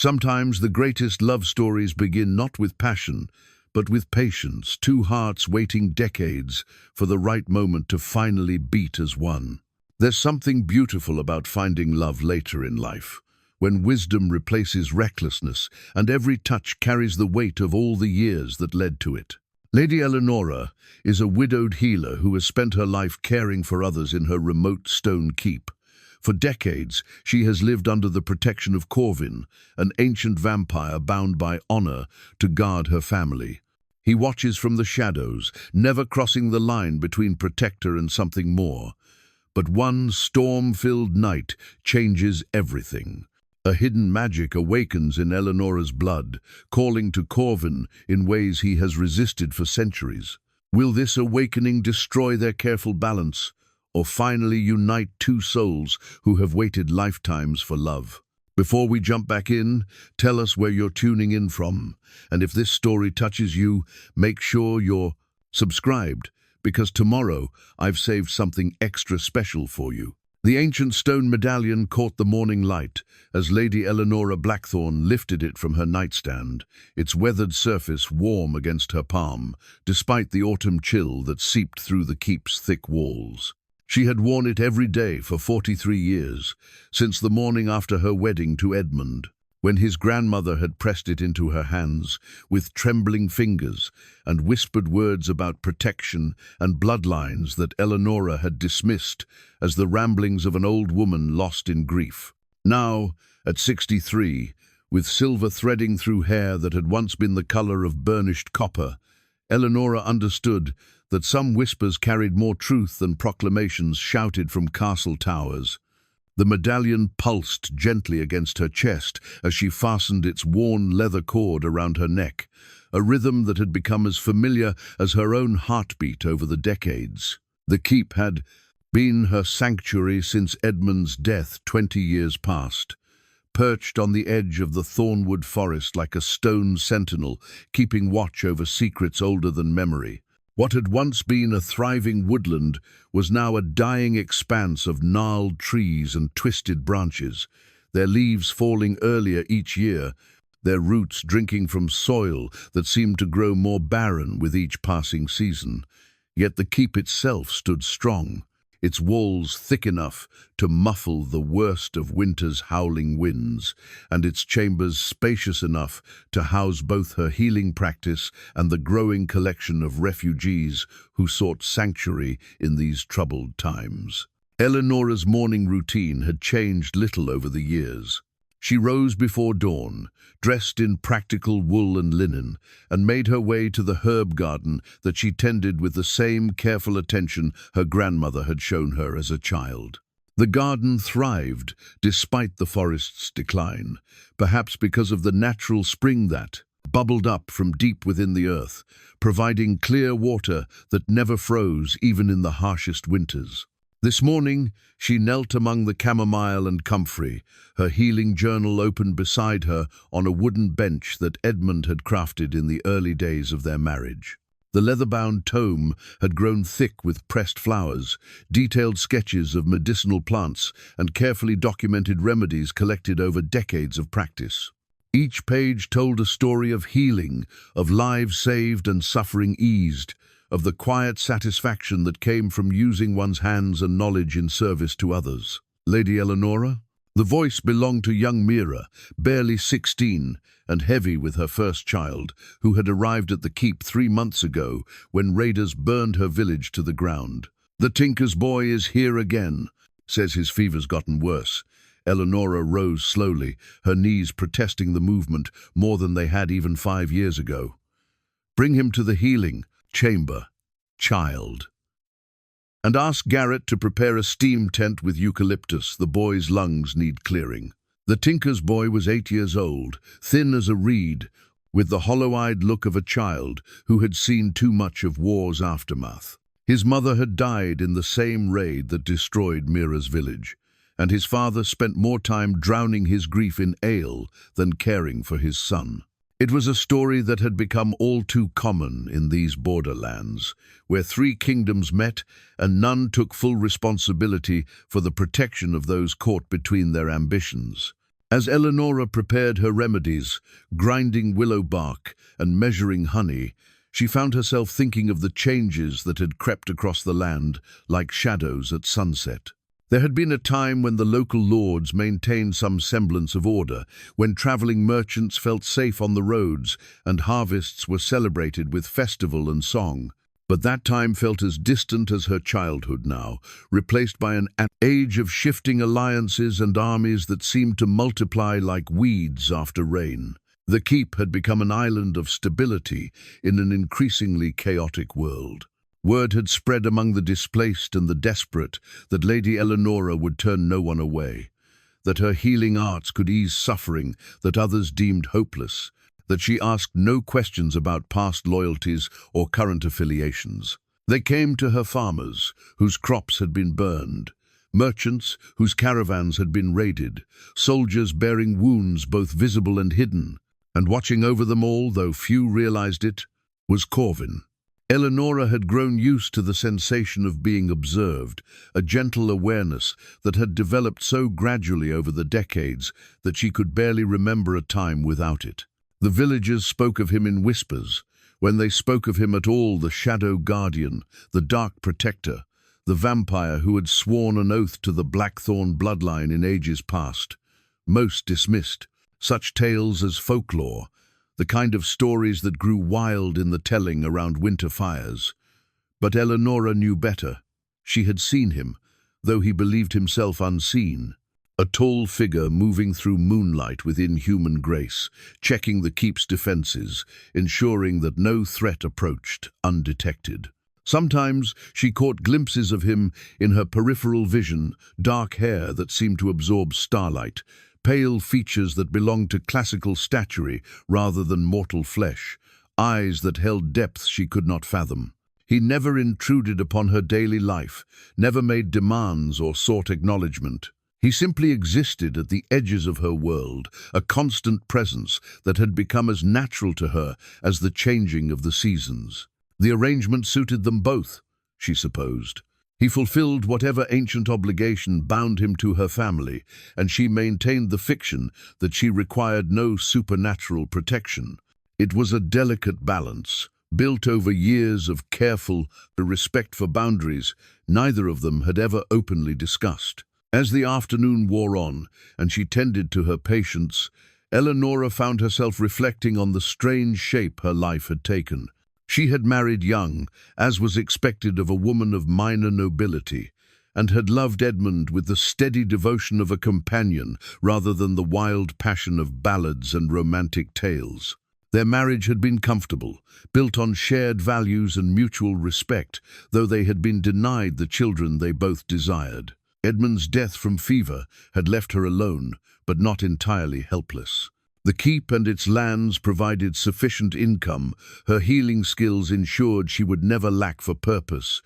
Sometimes the greatest love stories begin not with passion, but with patience, two hearts waiting decades for the right moment to finally beat as one. There's something beautiful about finding love later in life, when wisdom replaces recklessness and every touch carries the weight of all the years that led to it. Lady Elenora is a widowed healer who has spent her life caring for others in her remote stone keep. For decades, she has lived under the protection of Corvin, an ancient vampire bound by honor to guard her family. He watches from the shadows, never crossing the line between protector and something more. But one storm-filled night changes everything. A hidden magic awakens in Eleonora's blood, calling to Corvin in ways he has resisted for centuries. Will this awakening destroy their careful balance, or finally unite two souls who have waited lifetimes for love? Before we jump back in, tell us where you're tuning in from. And if this story touches you, make sure you're subscribed, because tomorrow I've saved something extra special for you. The ancient stone medallion caught the morning light as Lady Elenora Blackthorn lifted it from her nightstand, its weathered surface warm against her palm, despite the autumn chill that seeped through the keep's thick walls. She had worn it every day for 43 years, since the morning after her wedding to Edmund, when his grandmother had pressed it into her hands with trembling fingers and whispered words about protection and bloodlines that Elenora had dismissed as the ramblings of an old woman lost in grief. Now, at 63, with silver threading through hair that had once been the color of burnished copper, Elenora understood that some whispers carried more truth than proclamations shouted from castle towers. The medallion pulsed gently against her chest as she fastened its worn leather cord around her neck, a rhythm that had become as familiar as her own heartbeat over the decades. The keep had been her sanctuary since Edmund's death 20 years past, perched on the edge of the thornwood forest like a stone sentinel, keeping watch over secrets older than memory. What had once been a thriving woodland was now a dying expanse of gnarled trees and twisted branches, their leaves falling earlier each year, their roots drinking from soil that seemed to grow more barren with each passing season. Yet the keep itself stood strong, its walls thick enough to muffle the worst of winter's howling winds, and its chambers spacious enough to house both her healing practice and the growing collection of refugees who sought sanctuary in these troubled times. Eleonora's morning routine had changed little over the years. She rose before dawn, dressed in practical wool and linen, and made her way to the herb garden that she tended with the same careful attention her grandmother had shown her as a child. The garden thrived despite the forest's decline, perhaps because of the natural spring that bubbled up from deep within the earth, providing clear water that never froze even in the harshest winters. This morning, she knelt among the chamomile and comfrey, her healing journal open beside her on a wooden bench that Edmund had crafted in the early days of their marriage. The leather-bound tome had grown thick with pressed flowers, detailed sketches of medicinal plants, and carefully documented remedies collected over decades of practice. Each page told a story of healing, of lives saved and suffering eased, of the quiet satisfaction that came from using one's hands and knowledge in service to others. Lady Elenora? The voice belonged to young Mira, barely 16, and heavy with her first child, who had arrived at the keep 3 months ago when raiders burned her village to the ground. "The tinker's boy is here again," says his fever's gotten worse. Elenora rose slowly, her knees protesting the movement more than they had even 5 years ago. "Bring him to the healing chamber, child. And ask Garrett to prepare a steam tent with eucalyptus. The boy's lungs need clearing." The tinker's boy was 8 years old, thin as a reed, with the hollow-eyed look of a child who had seen too much of war's aftermath. His mother had died in the same raid that destroyed Mira's village, and his father spent more time drowning his grief in ale than caring for his son. It was a story that had become all too common in these borderlands, where 3 kingdoms met and none took full responsibility for the protection of those caught between their ambitions. As Elenora prepared her remedies, grinding willow bark and measuring honey, she found herself thinking of the changes that had crept across the land like shadows at sunset. There had been a time when the local lords maintained some semblance of order, when traveling merchants felt safe on the roads and harvests were celebrated with festival and song. But that time felt as distant as her childhood now, replaced by an age of shifting alliances and armies that seemed to multiply like weeds after rain. The keep had become an island of stability in an increasingly chaotic world. Word had spread among the displaced and the desperate that Lady Elenora would turn no one away, that her healing arts could ease suffering that others deemed hopeless, that she asked no questions about past loyalties or current affiliations. They came to her farmers, whose crops had been burned, merchants whose caravans had been raided, soldiers bearing wounds both visible and hidden, and watching over them all, though few realized it, was Corvin. Elenora had grown used to the sensation of being observed, a gentle awareness that had developed so gradually over the decades that she could barely remember a time without it. The villagers spoke of him in whispers. When they spoke of him at all, the shadow guardian, the dark protector, the vampire who had sworn an oath to the Blackthorn bloodline in ages past. Most dismissed such tales as folklore, the kind of stories that grew wild in the telling around winter fires. But Elenora knew better. She had seen him, though he believed himself unseen. A tall figure moving through moonlight with inhuman grace, checking the keep's defenses, ensuring that no threat approached undetected. Sometimes she caught glimpses of him in her peripheral vision, dark hair that seemed to absorb starlight, pale features that belonged to classical statuary rather than mortal flesh, eyes that held depths she could not fathom. He never intruded upon her daily life, never made demands or sought acknowledgement. He simply existed at the edges of her world, a constant presence that had become as natural to her as the changing of the seasons. The arrangement suited them both, she supposed. He fulfilled whatever ancient obligation bound him to her family, and she maintained the fiction that she required no supernatural protection. It was a delicate balance, built over years of careful respect for boundaries neither of them had ever openly discussed. As the afternoon wore on, and she tended to her patients, Elenora found herself reflecting on the strange shape her life had taken. She had married young, as was expected of a woman of minor nobility, and had loved Edmund with the steady devotion of a companion rather than the wild passion of ballads and romantic tales. Their marriage had been comfortable, built on shared values and mutual respect, though they had been denied the children they both desired. Edmund's death from fever had left her alone, but not entirely helpless. The keep and its lands provided sufficient income, her healing skills ensured she would never lack for purpose,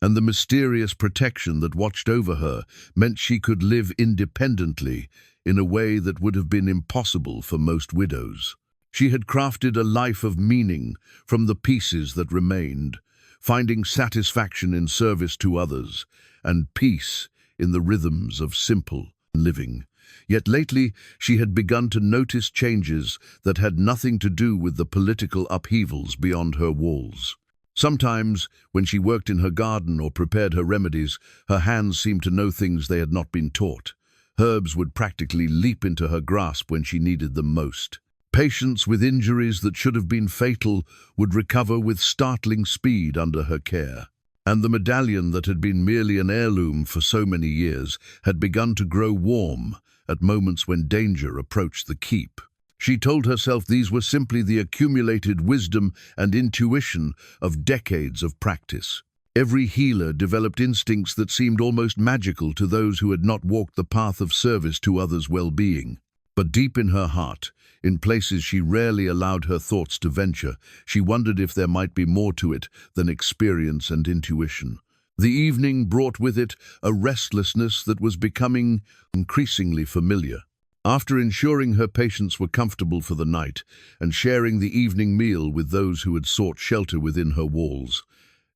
and the mysterious protection that watched over her meant she could live independently in a way that would have been impossible for most widows. She had crafted a life of meaning from the pieces that remained, finding satisfaction in service to others, and peace in the rhythms of simple living. Yet lately she had begun to notice changes that had nothing to do with the political upheavals beyond her walls. Sometimes, when she worked in her garden or prepared her remedies, her hands seemed to know things they had not been taught. Herbs would practically leap into her grasp when she needed them most. Patients with injuries that should have been fatal would recover with startling speed under her care. And the medallion that had been merely an heirloom for so many years had begun to grow warm at moments when danger approached the keep. She told herself these were simply the accumulated wisdom and intuition of decades of practice. Every healer developed instincts that seemed almost magical to those who had not walked the path of service to others' well-being. But deep in her heart, in places she rarely allowed her thoughts to venture, she wondered if there might be more to it than experience and intuition. The evening brought with it a restlessness that was becoming increasingly familiar. After ensuring her patients were comfortable for the night and sharing the evening meal with those who had sought shelter within her walls,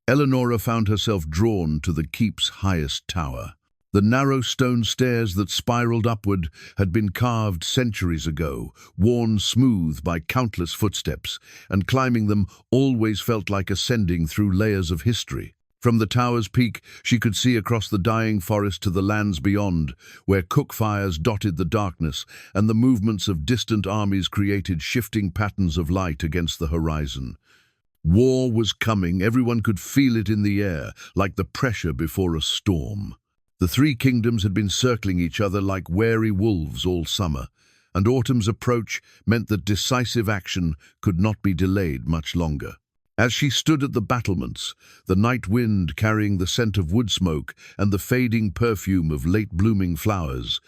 Elenora found herself drawn to the keep's highest tower. The narrow stone stairs that spiraled upward had been carved centuries ago, worn smooth by countless footsteps, and climbing them always felt like ascending through layers of history. From the tower's peak, she could see across the dying forest to the lands beyond, where cook fires dotted the darkness, and the movements of distant armies created shifting patterns of light against the horizon. War was coming, everyone could feel it in the air, like the pressure before a storm. The three kingdoms had been circling each other like wary wolves all summer, and autumn's approach meant that decisive action could not be delayed much longer. As she stood at the battlements, the night wind carrying the scent of wood smoke and the fading perfume of late-blooming flowers,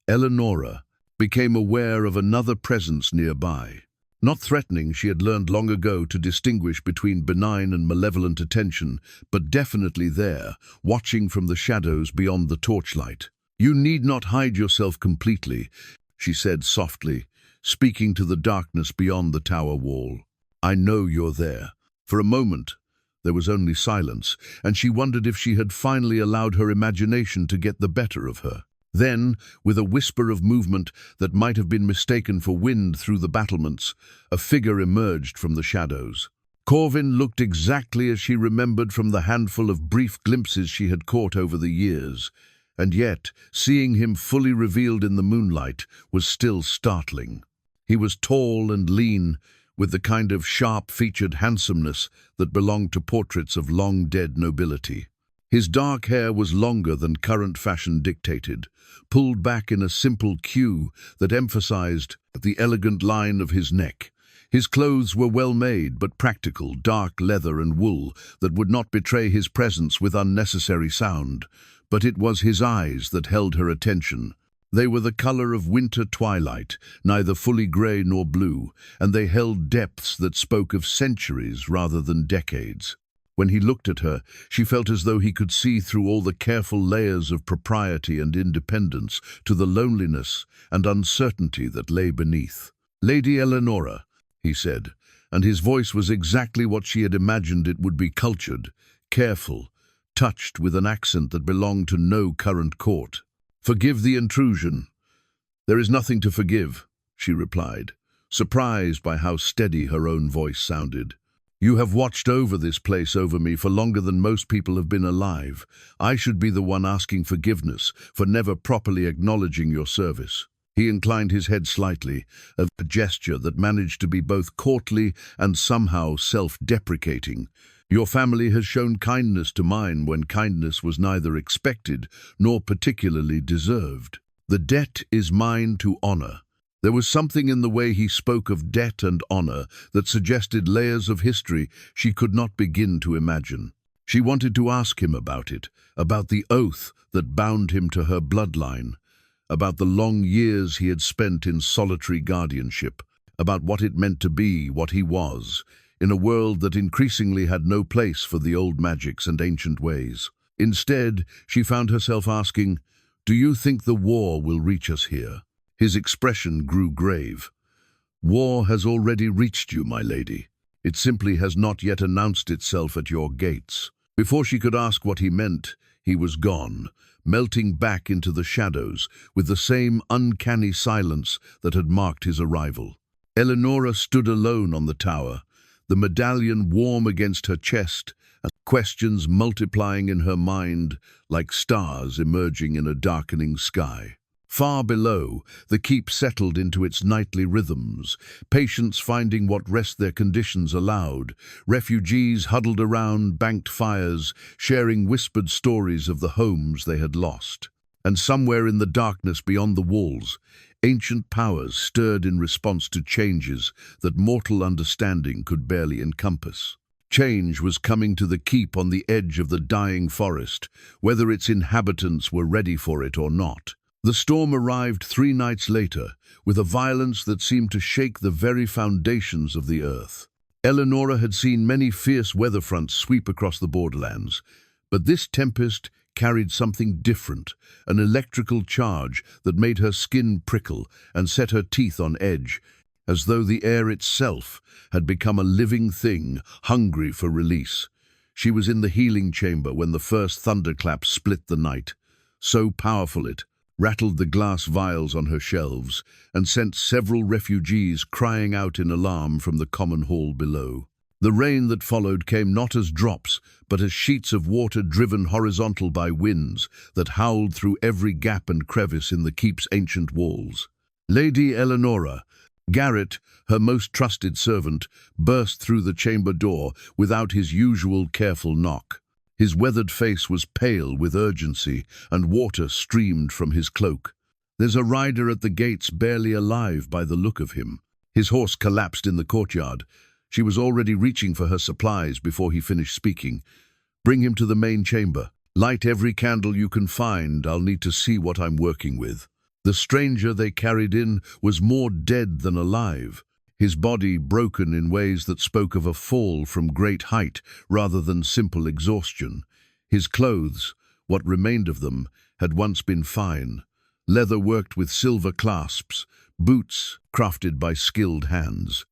Elenora became aware of another presence nearby. Not threatening, she had learned long ago to distinguish between benign and malevolent attention, but definitely there, watching from the shadows beyond the torchlight. "You need not hide yourself completely," she said softly, speaking to the darkness beyond the tower wall. "I know you're there." For a moment, there was only silence, and she wondered if she had finally allowed her imagination to get the better of her. Then, with a whisper of movement that might have been mistaken for wind through the battlements, a figure emerged from the shadows. Corvin looked exactly as she remembered from the handful of brief glimpses she had caught over the years, and yet, seeing him fully revealed in the moonlight was still startling. He was tall and lean, with the kind of sharp-featured handsomeness that belonged to portraits of long-dead nobility. His dark hair was longer than current fashion dictated, pulled back in a simple queue that emphasized the elegant line of his neck. His clothes were well-made but practical, dark leather and wool that would not betray his presence with unnecessary sound. But it was his eyes that held her attention. They were the color of winter twilight, neither fully gray nor blue, and they held depths that spoke of centuries rather than decades. When he looked at her, she felt as though he could see through all the careful layers of propriety and independence to the loneliness and uncertainty that lay beneath. "Lady Elenora," he said, and his voice was exactly what she had imagined it would be: cultured, careful, touched with an accent that belonged to no current court. "Forgive the intrusion." "There is nothing to forgive," she replied, surprised by how steady her own voice sounded. "You have watched over this place over me for longer than most people have been alive. I should be the one asking forgiveness for never properly acknowledging your service." He inclined his head slightly, a gesture that managed to be both courtly and somehow self-deprecating. "Your family has shown kindness to mine when kindness was neither expected nor particularly deserved. The debt is mine to honor." There was something in the way he spoke of debt and honor that suggested layers of history she could not begin to imagine. She wanted to ask him about it, about the oath that bound him to her bloodline, about the long years he had spent in solitary guardianship, about what it meant to be what he was, in a world that increasingly had no place for the old magics and ancient ways. Instead, she found herself asking, "Do you think the war will reach us here?" His expression grew grave. "War has already reached you, my lady. It simply has not yet announced itself at your gates." Before she could ask what he meant, he was gone, melting back into the shadows with the same uncanny silence that had marked his arrival. Elenora stood alone on the tower, the medallion warm against her chest, and questions multiplying in her mind like stars emerging in a darkening sky. Far below, the keep settled into its nightly rhythms, patients finding what rest their conditions allowed, refugees huddled around banked fires, sharing whispered stories of the homes they had lost. And somewhere in the darkness beyond the walls, ancient powers stirred in response to changes that mortal understanding could barely encompass. Change was coming to the keep on the edge of the dying forest, whether its inhabitants were ready for it or not. The storm arrived 3 nights later, with a violence that seemed to shake the very foundations of the earth. Elenora had seen many fierce weather fronts sweep across the borderlands, but this tempest carried something different, an electrical charge that made her skin prickle and set her teeth on edge, as though the air itself had become a living thing, hungry for release. She was in the healing chamber when the first thunderclap split the night. so powerful it rattled the glass vials on her shelves and sent several refugees crying out in alarm from the common hall below. The rain that followed came not as drops, but as sheets of water driven horizontal by winds that howled through every gap and crevice in the keep's ancient walls. Lady Elenora, Garrett, her most trusted servant, burst through the chamber door without his usual careful knock. His weathered face was pale with urgency, and water streamed from his cloak. "There's a rider at the gates, barely alive by the look of him." His horse collapsed in the courtyard. She was already reaching for her supplies before he finished speaking. "Bring him to the main chamber. Light every candle you can find. I'll need to see what I'm working with." The stranger they carried in was more dead than alive, his body broken in ways that spoke of a fall from great height rather than simple exhaustion. His clothes, what remained of them, had once been fine, leather worked with silver clasps, boots crafted by skilled hands.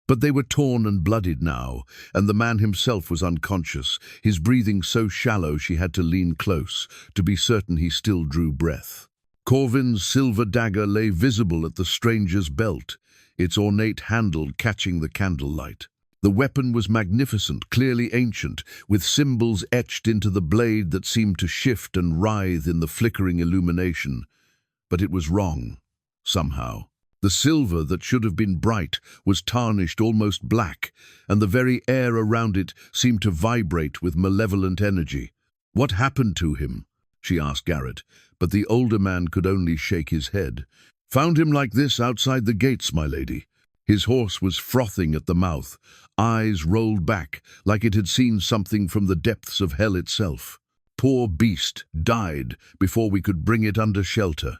But they were torn and bloodied now, and the man himself was unconscious, his breathing so shallow she had to lean close, to be certain he still drew breath. Corvin's silver dagger lay visible at the stranger's belt, its ornate handle catching the candlelight. The weapon was magnificent, clearly ancient, with symbols etched into the blade that seemed to shift and writhe in the flickering illumination. But it was wrong, somehow. The silver that should have been bright was tarnished almost black, and the very air around it seemed to vibrate with malevolent energy. "What happened to him?" she asked Garrett, but the older man could only shake his head. "Found him like this outside the gates, my lady." His horse was frothing at the mouth, eyes rolled back like it had seen something from the depths of hell itself. "Poor beast died before we could bring it under shelter."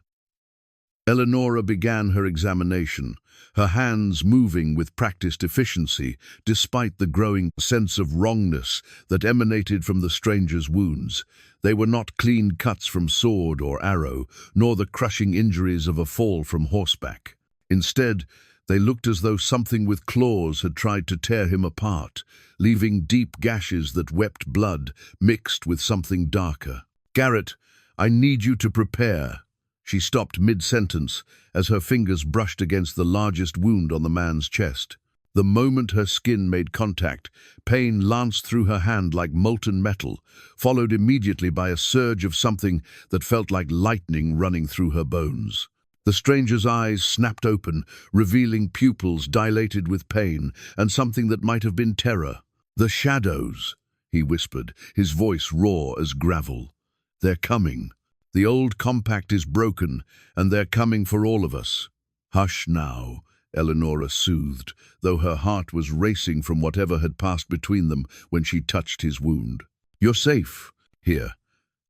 Elenora began her examination, her hands moving with practiced efficiency despite the growing sense of wrongness that emanated from the stranger's wounds. They were not clean cuts from sword or arrow, nor the crushing injuries of a fall from horseback. Instead, they looked as though something with claws had tried to tear him apart, leaving deep gashes that wept blood mixed with something darker. "Garrett, I need you to prepare." She stopped mid-sentence as her fingers brushed against the largest wound on the man's chest. The moment her skin made contact, pain lanced through her hand like molten metal, followed immediately by a surge of something that felt like lightning running through her bones. The stranger's eyes snapped open, revealing pupils dilated with pain and something that might have been terror. "The shadows," he whispered, his voice raw as gravel. "They're coming. The old compact is broken, and they're coming for all of us." "Hush now," Elenora soothed, though her heart was racing from whatever had passed between them when she touched his wound. "You're safe. Here,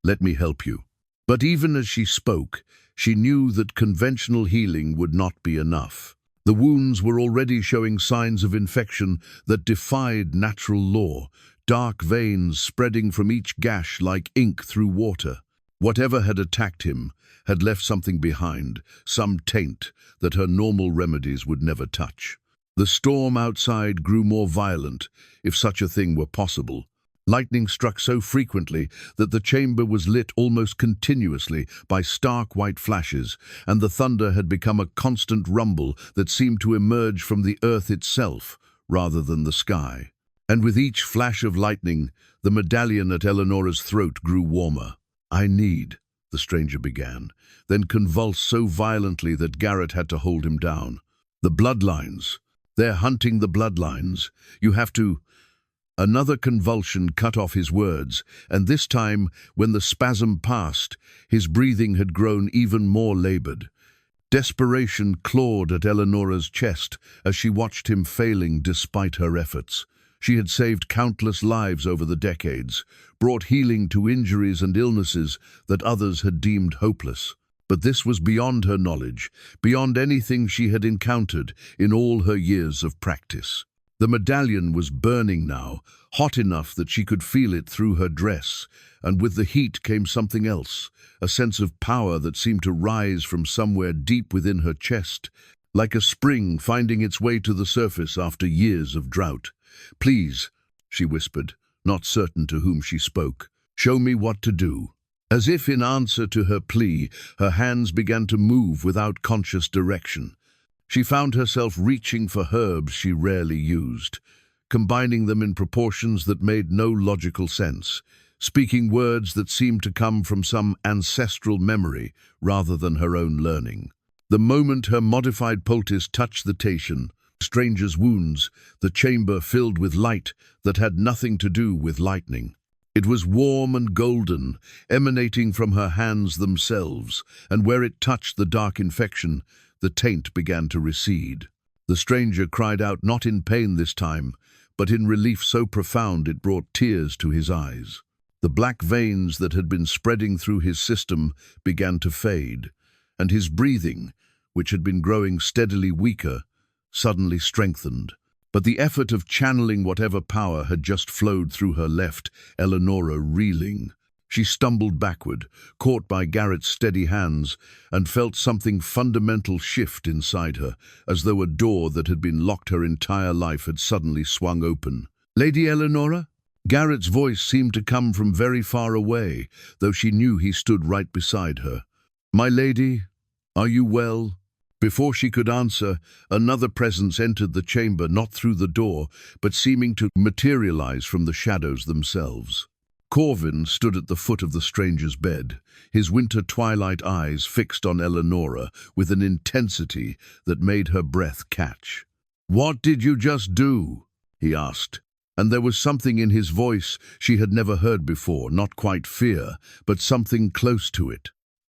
let me help you." But even as she spoke, she knew that conventional healing would not be enough. The wounds were already showing signs of infection that defied natural law, dark veins spreading from each gash like ink through water. Whatever had attacked him had left something behind, some taint that her normal remedies would never touch. The storm outside grew more violent, if such a thing were possible. Lightning struck so frequently that the chamber was lit almost continuously by stark white flashes, and the thunder had become a constant rumble that seemed to emerge from the earth itself rather than the sky. And with each flash of lightning, the medallion at Eleonora's throat grew warmer. "I need," the stranger began, then convulsed so violently that Garrett had to hold him down. "The bloodlines. They're hunting the bloodlines. You have to—" Another convulsion cut off his words, and this time, when the spasm passed, his breathing had grown even more labored. Desperation clawed at Eleonora's chest as she watched him failing despite her efforts. She had saved countless lives over the decades, brought healing to injuries and illnesses that others had deemed hopeless. But this was beyond her knowledge, beyond anything she had encountered in all her years of practice. The medallion was burning now, hot enough that she could feel it through her dress, and with the heat came something else, a sense of power that seemed to rise from somewhere deep within her chest, like a spring finding its way to the surface after years of drought. "Please," she whispered, not certain to whom she spoke, "show me what to do." As if in answer to her plea, her hands began to move without conscious direction. She found herself reaching for herbs she rarely used, combining them in proportions that made no logical sense, speaking words that seemed to come from some ancestral memory rather than her own learning. The moment her modified poultice touched the stranger's wounds, the chamber filled with light that had nothing to do with lightning. It was warm and golden, emanating from her hands themselves, and where it touched the dark infection, the taint began to recede. The stranger cried out, not in pain this time, but in relief so profound it brought tears to his eyes. The black veins that had been spreading through his system began to fade, and his breathing, which had been growing steadily weaker, suddenly strengthened. But the effort of channeling whatever power had just flowed through her left Elenora reeling. She stumbled backward, caught by Garrett's steady hands, and felt something fundamental shift inside her, as though a door that had been locked her entire life had suddenly swung open. "Lady Elenora?" Garrett's voice seemed to come from very far away, though she knew he stood right beside her. "My lady, are you well?" Before she could answer, another presence entered the chamber, not through the door, but seeming to materialize from the shadows themselves. Corvin stood at the foot of the stranger's bed, his winter twilight eyes fixed on Elenora with an intensity that made her breath catch. "What did you just do?" he asked, and there was something in his voice she had never heard before, not quite fear, but something close to it.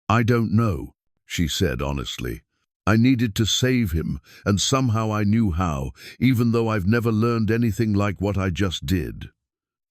"I don't know," she said honestly. "I needed to save him, and somehow I knew how, even though I've never learned anything like what I just did."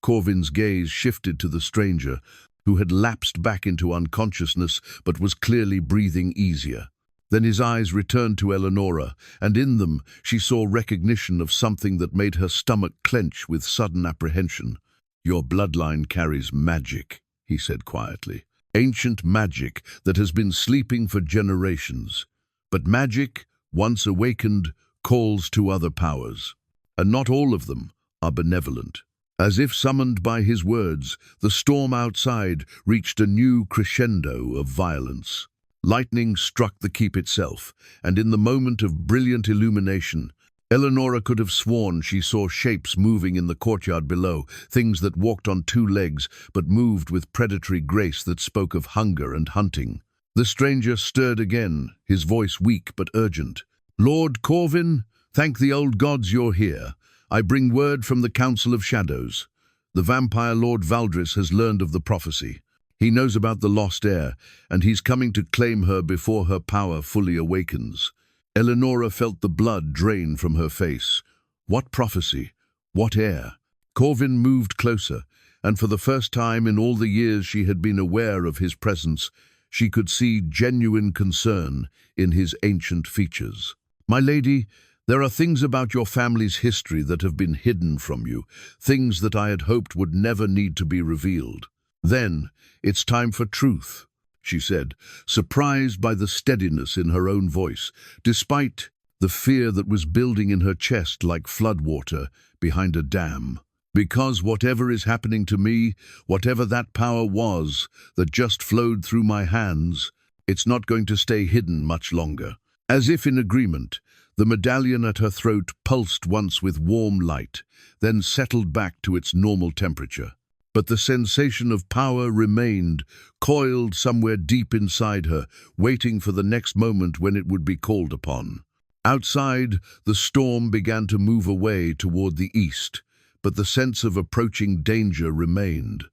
Corvin's gaze shifted to the stranger, who had lapsed back into unconsciousness but was clearly breathing easier. Then his eyes returned to Elenora, and in them she saw recognition of something that made her stomach clench with sudden apprehension. "Your bloodline carries magic," he said quietly. "Ancient magic that has been sleeping for generations. But magic, once awakened, calls to other powers, and not all of them are benevolent." As if summoned by his words, the storm outside reached a new crescendo of violence. Lightning struck the keep itself, and in the moment of brilliant illumination, Elenora could have sworn she saw shapes moving in the courtyard below, things that walked on two legs but moved with predatory grace that spoke of hunger and hunting. The stranger stirred again, his voice weak but urgent. "Lord Corvin, thank the old gods you're here. I bring word from the Council of Shadows. The vampire Lord Valdris has learned of the prophecy. He knows about the lost heir, and he's coming to claim her before her power fully awakens." Elenora felt the blood drain from her face. What prophecy? What heir? Corvin moved closer, and for the first time in all the years she had been aware of his presence, she could see genuine concern in his ancient features. "My lady, there are things about your family's history that have been hidden from you, things that I had hoped would never need to be revealed." "Then, it's time for truth," she said, surprised by the steadiness in her own voice, despite the fear that was building in her chest like floodwater behind a dam. "Because whatever is happening to me, whatever that power was that just flowed through my hands, it's not going to stay hidden much longer." As if in agreement, the medallion at her throat pulsed once with warm light, then settled back to its normal temperature. But the sensation of power remained, coiled somewhere deep inside her, waiting for the next moment when it would be called upon. Outside, the storm began to move away toward the east, but the sense of approaching danger remained.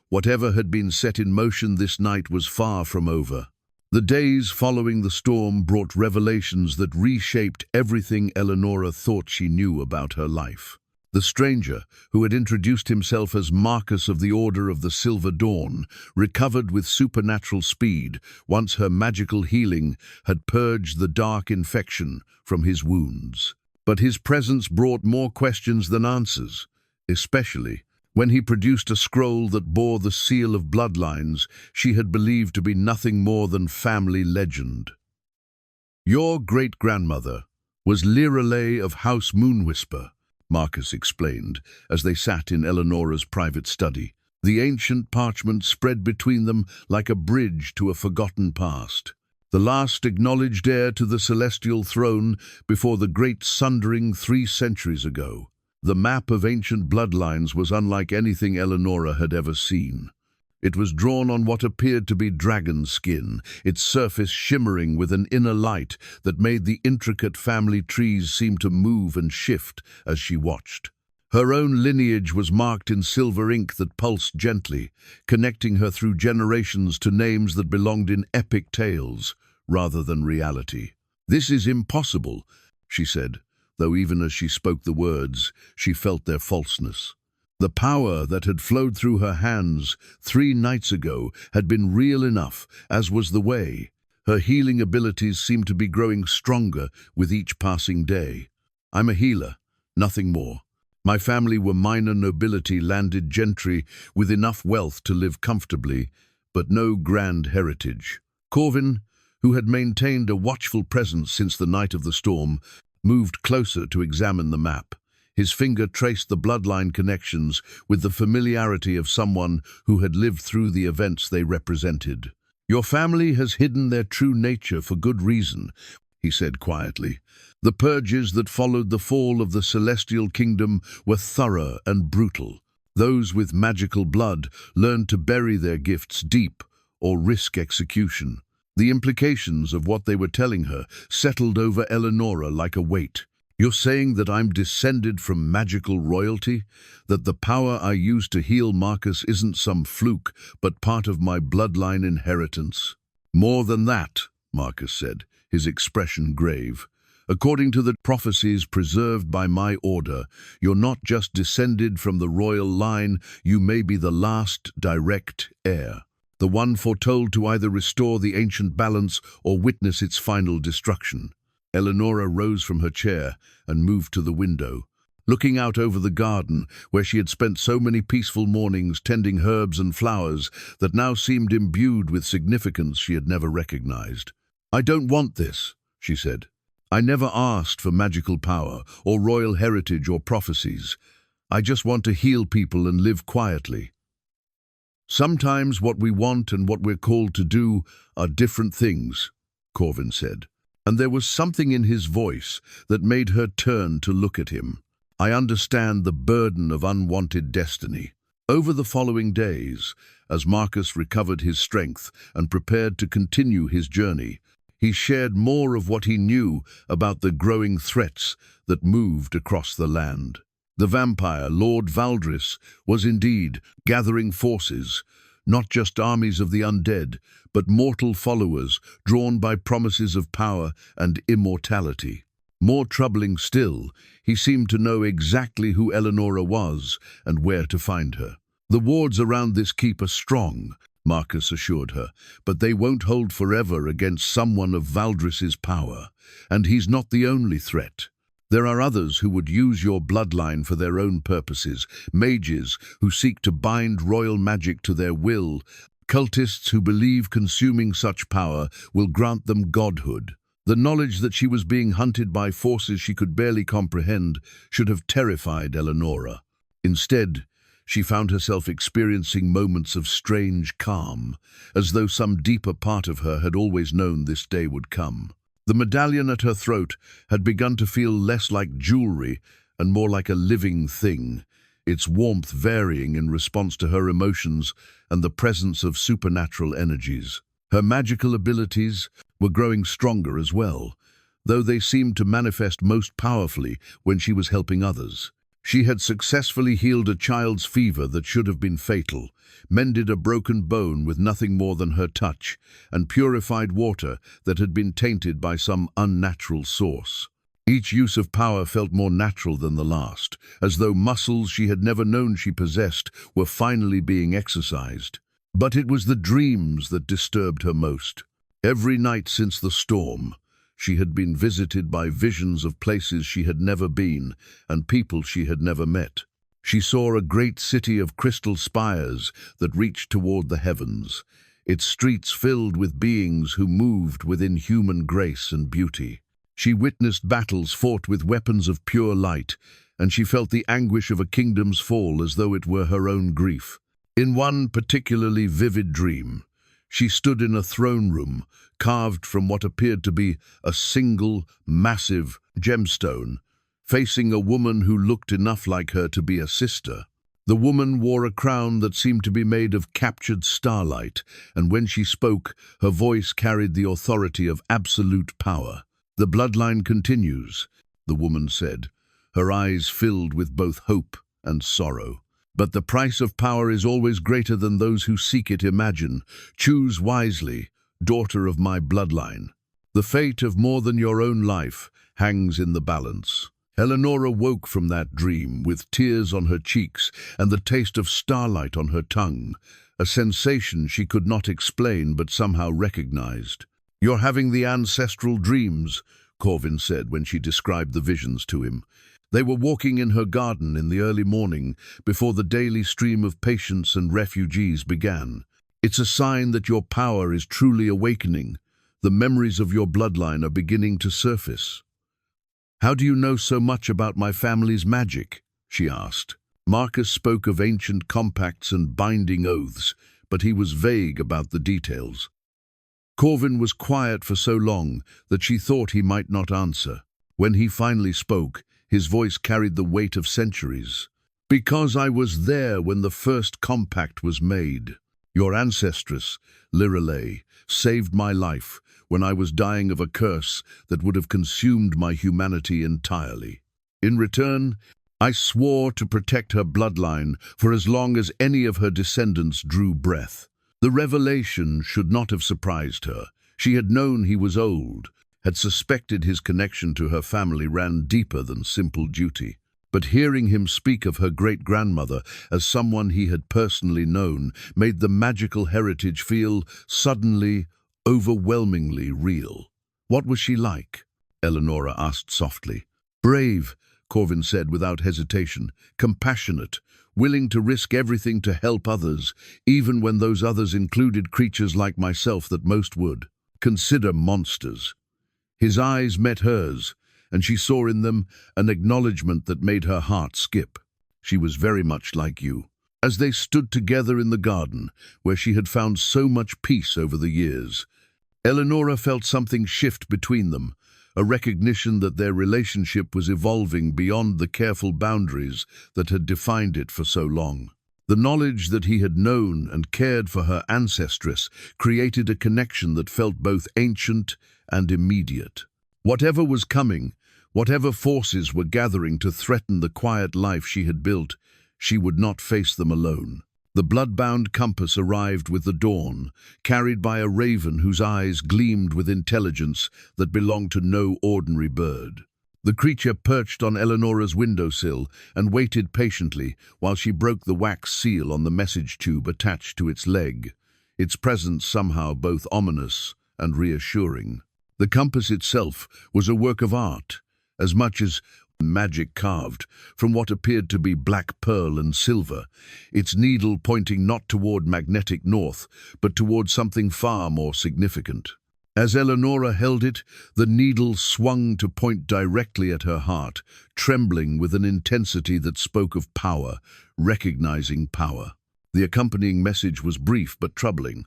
Whatever had been set in motion this night was far from over. The days following the storm brought revelations that reshaped everything Elenora thought she knew about her life. The stranger, who had introduced himself as Marcus of the Order of the Silver Dawn, recovered with supernatural speed once her magical healing had purged the dark infection from his wounds. But his presence brought more questions than answers, especially when he produced a scroll that bore the seal of bloodlines she had believed to be nothing more than family legend. "Your great-grandmother was Lirelei of House Moonwhisper," Marcus explained, as they sat in Elenora's private study. The ancient parchment spread between them like a bridge to a forgotten past. The last acknowledged heir to the celestial throne before the great sundering 3 centuries ago. The map of ancient bloodlines was unlike anything Elenora had ever seen. It was drawn on what appeared to be dragon skin, its surface shimmering with an inner light that made the intricate family trees seem to move and shift as she watched. Her own lineage was marked in silver ink that pulsed gently, connecting her through generations to names that belonged in epic tales rather than reality. "This is impossible," she said, though even as she spoke the words, she felt their falseness. The power that had flowed through her hands 3 nights ago had been real enough, as was the way. Her healing abilities seemed to be growing stronger with each passing day. "I'm a healer, nothing more. My family were minor nobility, landed gentry with enough wealth to live comfortably, but no grand heritage." Corvin, who had maintained a watchful presence since the night of the storm, moved closer to examine the map. His finger traced the bloodline connections with the familiarity of someone who had lived through the events they represented. "Your family has hidden their true nature for good reason," he said quietly. "The purges that followed the fall of the celestial kingdom were thorough and brutal. Those with magical blood learned to bury their gifts deep or risk execution." The implications of what they were telling her settled over Elenora like a weight. "You're saying that I'm descended from magical royalty? That the power I used to heal Marcus isn't some fluke, but part of my bloodline inheritance?" "More than that," Marcus said, his expression grave. "According to the prophecies preserved by my order, you're not just descended from the royal line, you may be the last direct heir. The one foretold to either restore the ancient balance or witness its final destruction." Elenora rose from her chair and moved to the window, looking out over the garden where she had spent so many peaceful mornings tending herbs and flowers that now seemed imbued with significance she had never recognized. "I don't want this," she said. "I never asked for magical power or royal heritage or prophecies. I just want to heal people and live quietly." "Sometimes what we want and what we're called to do are different things," Corvin said, and there was something in his voice that made her turn to look at him. "I understand the burden of unwanted destiny." Over the following days, as Marcus recovered his strength and prepared to continue his journey, he shared more of what he knew about the growing threats that moved across the land. The vampire, Lord Valdris, was indeed gathering forces, not just armies of the undead, but mortal followers drawn by promises of power and immortality. More troubling still, he seemed to know exactly who Elenora was and where to find her. "The wards around this keep are strong," Marcus assured her, "but they won't hold forever against someone of Valdris's power, and he's not the only threat. There are others who would use your bloodline for their own purposes, mages who seek to bind royal magic to their will, cultists who believe consuming such power will grant them godhood." The knowledge that she was being hunted by forces she could barely comprehend should have terrified Elenora. Instead, she found herself experiencing moments of strange calm, as though some deeper part of her had always known this day would come. The medallion at her throat had begun to feel less like jewelry and more like a living thing, its warmth varying in response to her emotions and the presence of supernatural energies. Her magical abilities were growing stronger as well, though they seemed to manifest most powerfully when she was helping others. She had successfully healed a child's fever that should have been fatal, mended a broken bone with nothing more than her touch, and purified water that had been tainted by some unnatural source. Each use of power felt more natural than the last, as though muscles she had never known she possessed were finally being exercised. But it was the dreams that disturbed her most. Every night since the storm, she had been visited by visions of places she had never been and people she had never met. She saw a great city of crystal spires that reached toward the heavens, its streets filled with beings who moved within human grace and beauty. She witnessed battles fought with weapons of pure light, and she felt the anguish of a kingdom's fall as though it were her own grief. In one particularly vivid dream, she stood in a throne room carved from what appeared to be a single, massive gemstone, facing a woman who looked enough like her to be a sister. The woman wore a crown that seemed to be made of captured starlight, and when she spoke, her voice carried the authority of absolute power. "The bloodline continues," the woman said, her eyes filled with both hope and sorrow. "But the price of power is always greater than those who seek it imagine. Choose wisely, daughter of my bloodline. The fate of more than your own life hangs in the balance." Elenora woke from that dream with tears on her cheeks and the taste of starlight on her tongue, a sensation she could not explain but somehow recognized. "You're having the ancestral dreams," Corvin said when she described the visions to him. They were walking in her garden in the early morning before the daily stream of patients and refugees began. "It's a sign that your power is truly awakening. The memories of your bloodline are beginning to surface." "How do you know so much about my family's magic?" she asked. Marcus spoke of ancient compacts and binding oaths, but he was vague about the details. Corvin was quiet for so long that she thought he might not answer. When he finally spoke, his voice carried the weight of centuries. "Because I was there when the first compact was made. Your ancestress, Lirelei, saved my life when I was dying of a curse that would have consumed my humanity entirely. In return, I swore to protect her bloodline for as long as any of her descendants drew breath." The revelation should not have surprised her. She had known he was old, had suspected his connection to her family ran deeper than simple duty. But hearing him speak of her great-grandmother as someone he had personally known made the magical heritage feel suddenly, overwhelmingly real. "What was she like?" Elenora asked softly. "Brave," Corvin said without hesitation, "compassionate, willing to risk everything to help others, even when those others included creatures like myself that most would. Consider monsters." His eyes met hers, and she saw in them an acknowledgement that made her heart skip. "She was very much like you." As they stood together in the garden, where she had found so much peace over the years, Elenora felt something shift between them, a recognition that their relationship was evolving beyond the careful boundaries that had defined it for so long. The knowledge that he had known and cared for her ancestress created a connection that felt both ancient and immediate. Whatever was coming, whatever forces were gathering to threaten the quiet life she had built, she would not face them alone. The blood-bound compass arrived with the dawn, carried by a raven whose eyes gleamed with intelligence that belonged to no ordinary bird. The creature perched on Elenora's windowsill and waited patiently while she broke the wax seal on the message tube attached to its leg, its presence somehow both ominous and reassuring. The compass itself was a work of art, as much as magic carved from what appeared to be black pearl and silver, its needle pointing not toward magnetic north, but toward something far more significant. As Elenora held it, the needle swung to point directly at her heart, trembling with an intensity that spoke of power, recognizing power. The accompanying message was brief but troubling.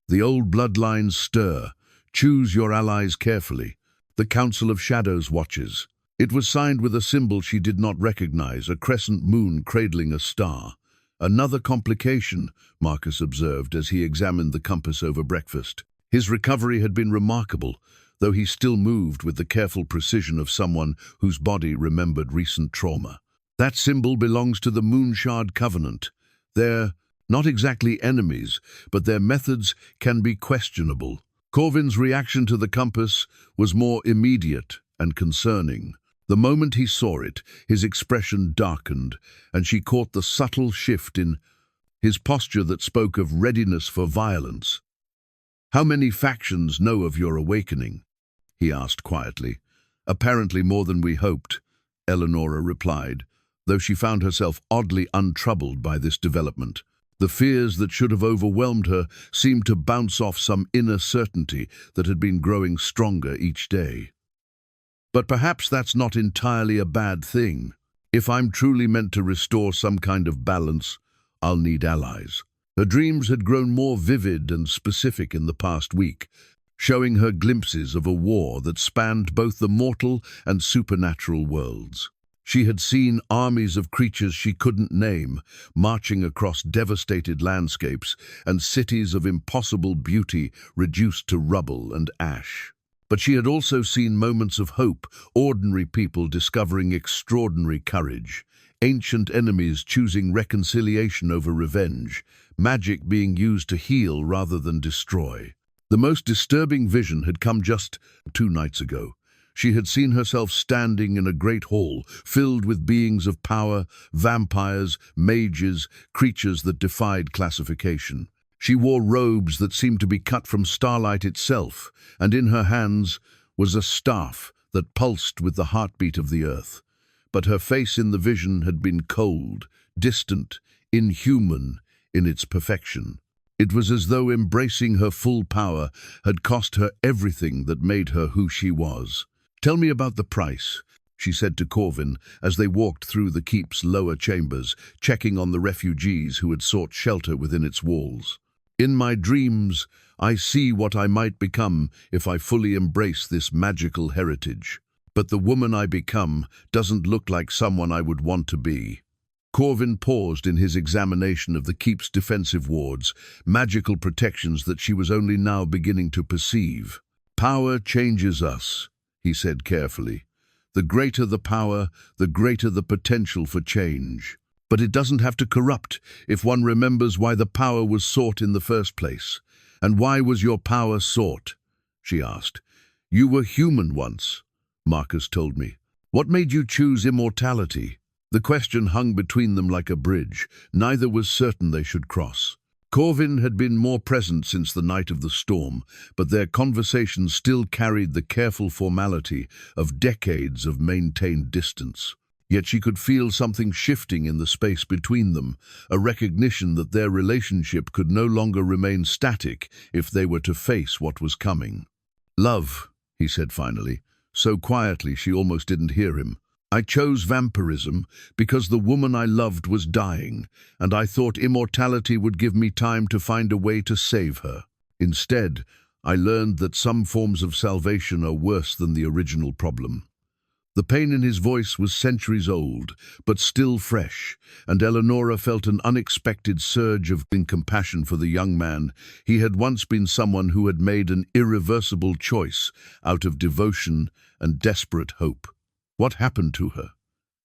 "The old bloodlines stir. Choose your allies carefully. The Council of Shadows watches." It was signed with a symbol she did not recognize, a crescent moon cradling a star. "Another complication," Marcus observed as he examined the compass over breakfast. His recovery had been remarkable, though he still moved with the careful precision of someone whose body remembered recent trauma. "That symbol belongs to the Moonshard Covenant. They're not exactly enemies, but their methods can be questionable." Corvin's reaction to the compass was more immediate and concerning. The moment he saw it, his expression darkened, and she caught the subtle shift in his posture that spoke of readiness for violence. "How many factions know of your awakening?" he asked quietly. "Apparently more than we hoped," Elenora replied, though she found herself oddly untroubled by this development. The fears that should have overwhelmed her seemed to bounce off some inner certainty that had been growing stronger each day. "But perhaps that's not entirely a bad thing. If I'm truly meant to restore some kind of balance, I'll need allies. Her dreams had grown more vivid and specific in the past week, showing her glimpses of a war that spanned both the mortal and supernatural worlds. She had seen armies of creatures she couldn't name, marching across devastated landscapes and cities of impossible beauty reduced to rubble and ash. But she had also seen moments of hope, ordinary people discovering extraordinary courage, ancient enemies choosing reconciliation over revenge, magic being used to heal rather than destroy. The most disturbing vision had come just 2 nights ago. She had seen herself standing in a great hall filled with beings of power, vampires, mages, creatures that defied classification. She wore robes that seemed to be cut from starlight itself, and in her hands was a staff that pulsed with the heartbeat of the earth. But her face in the vision had been cold, distant, inhuman in its perfection. It was as though embracing her full power had cost her everything that made her who she was. "Tell me about the price," she said to Corvin as they walked through the keep's lower chambers, checking on the refugees who had sought shelter within its walls. "In my dreams, I see what I might become if I fully embrace this magical heritage. But the woman I become doesn't look like someone I would want to be." Corvin paused in his examination of the keep's defensive wards, magical protections that she was only now beginning to perceive. "Power changes us," he said carefully. "The greater the power, the greater the potential for change. But it doesn't have to corrupt if one remembers why the power was sought in the first place." "And why was your power sought?" she asked. "You were human once," Marcus told me. "What made you choose immortality?" The question hung between them like a bridge. Neither was certain they should cross. Corvin had been more present since the night of the storm, but their conversation still carried the careful formality of decades of maintained distance. Yet she could feel something shifting in the space between them, a recognition that their relationship could no longer remain static if they were to face what was coming. "Love," he said finally, so quietly she almost didn't hear him. "I chose vampirism because the woman I loved was dying, and I thought immortality would give me time to find a way to save her. Instead, I learned that some forms of salvation are worse than the original problem." The pain in his voice was centuries old, but still fresh, and Elenora felt an unexpected surge of compassion for the young man. He had once been someone who had made an irreversible choice out of devotion and desperate hope. What happened to her?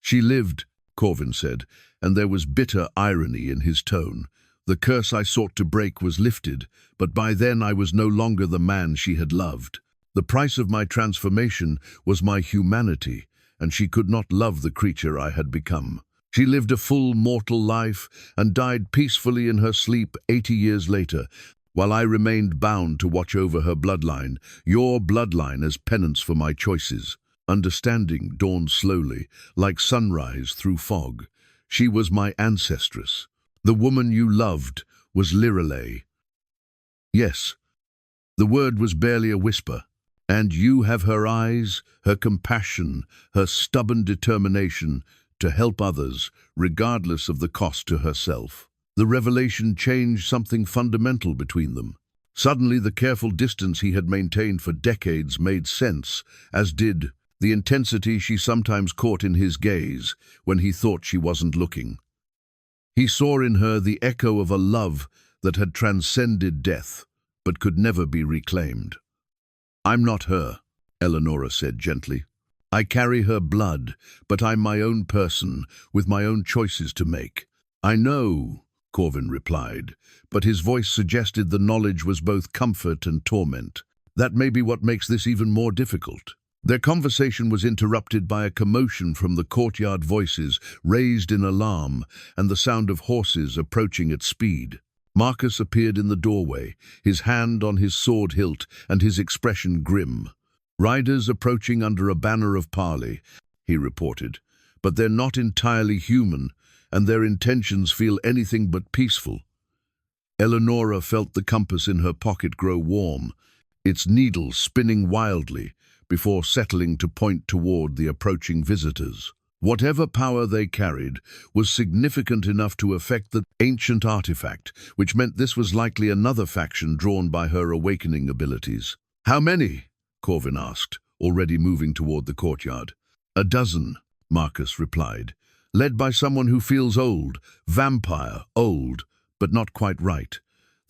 "She lived," Corvin said, and there was bitter irony in his tone. "The curse I sought to break was lifted, but by then I was no longer the man she had loved. The price of my transformation was my humanity, and she could not love the creature I had become. She lived a full mortal life and died peacefully in her sleep 80 years later, while I remained bound to watch over her bloodline, your bloodline, as penance for my choices." Understanding dawned slowly, like sunrise through fog. "She was my ancestress. The woman you loved was Lirelei." "Yes." The word was barely a whisper. "And you have her eyes, her compassion, her stubborn determination to help others, regardless of the cost to herself." The revelation changed something fundamental between them. Suddenly, the careful distance he had maintained for decades made sense, as did the intensity she sometimes caught in his gaze when he thought she wasn't looking. He saw in her the echo of a love that had transcended death, but could never be reclaimed. "I'm not her," Elenora said gently. "I carry her blood, but I'm my own person, with my own choices to make." "I know," Corvin replied, but his voice suggested the knowledge was both comfort and torment. "That may be what makes this even more difficult." Their conversation was interrupted by a commotion from the courtyard, voices raised in alarm and the sound of horses approaching at speed. Marcus appeared in the doorway, his hand on his sword hilt and his expression grim. "Riders approaching under a banner of parley," he reported, "but they're not entirely human, and their intentions feel anything but peaceful." Elenora felt the compass in her pocket grow warm, its needle spinning wildly, before settling to point toward the approaching visitors. Whatever power they carried was significant enough to affect the ancient artifact, which meant this was likely another faction drawn by her awakening abilities. "How many?" Corvin asked, already moving toward the courtyard. "A dozen," Marcus replied, "led by someone who feels old, vampire, old, but not quite right.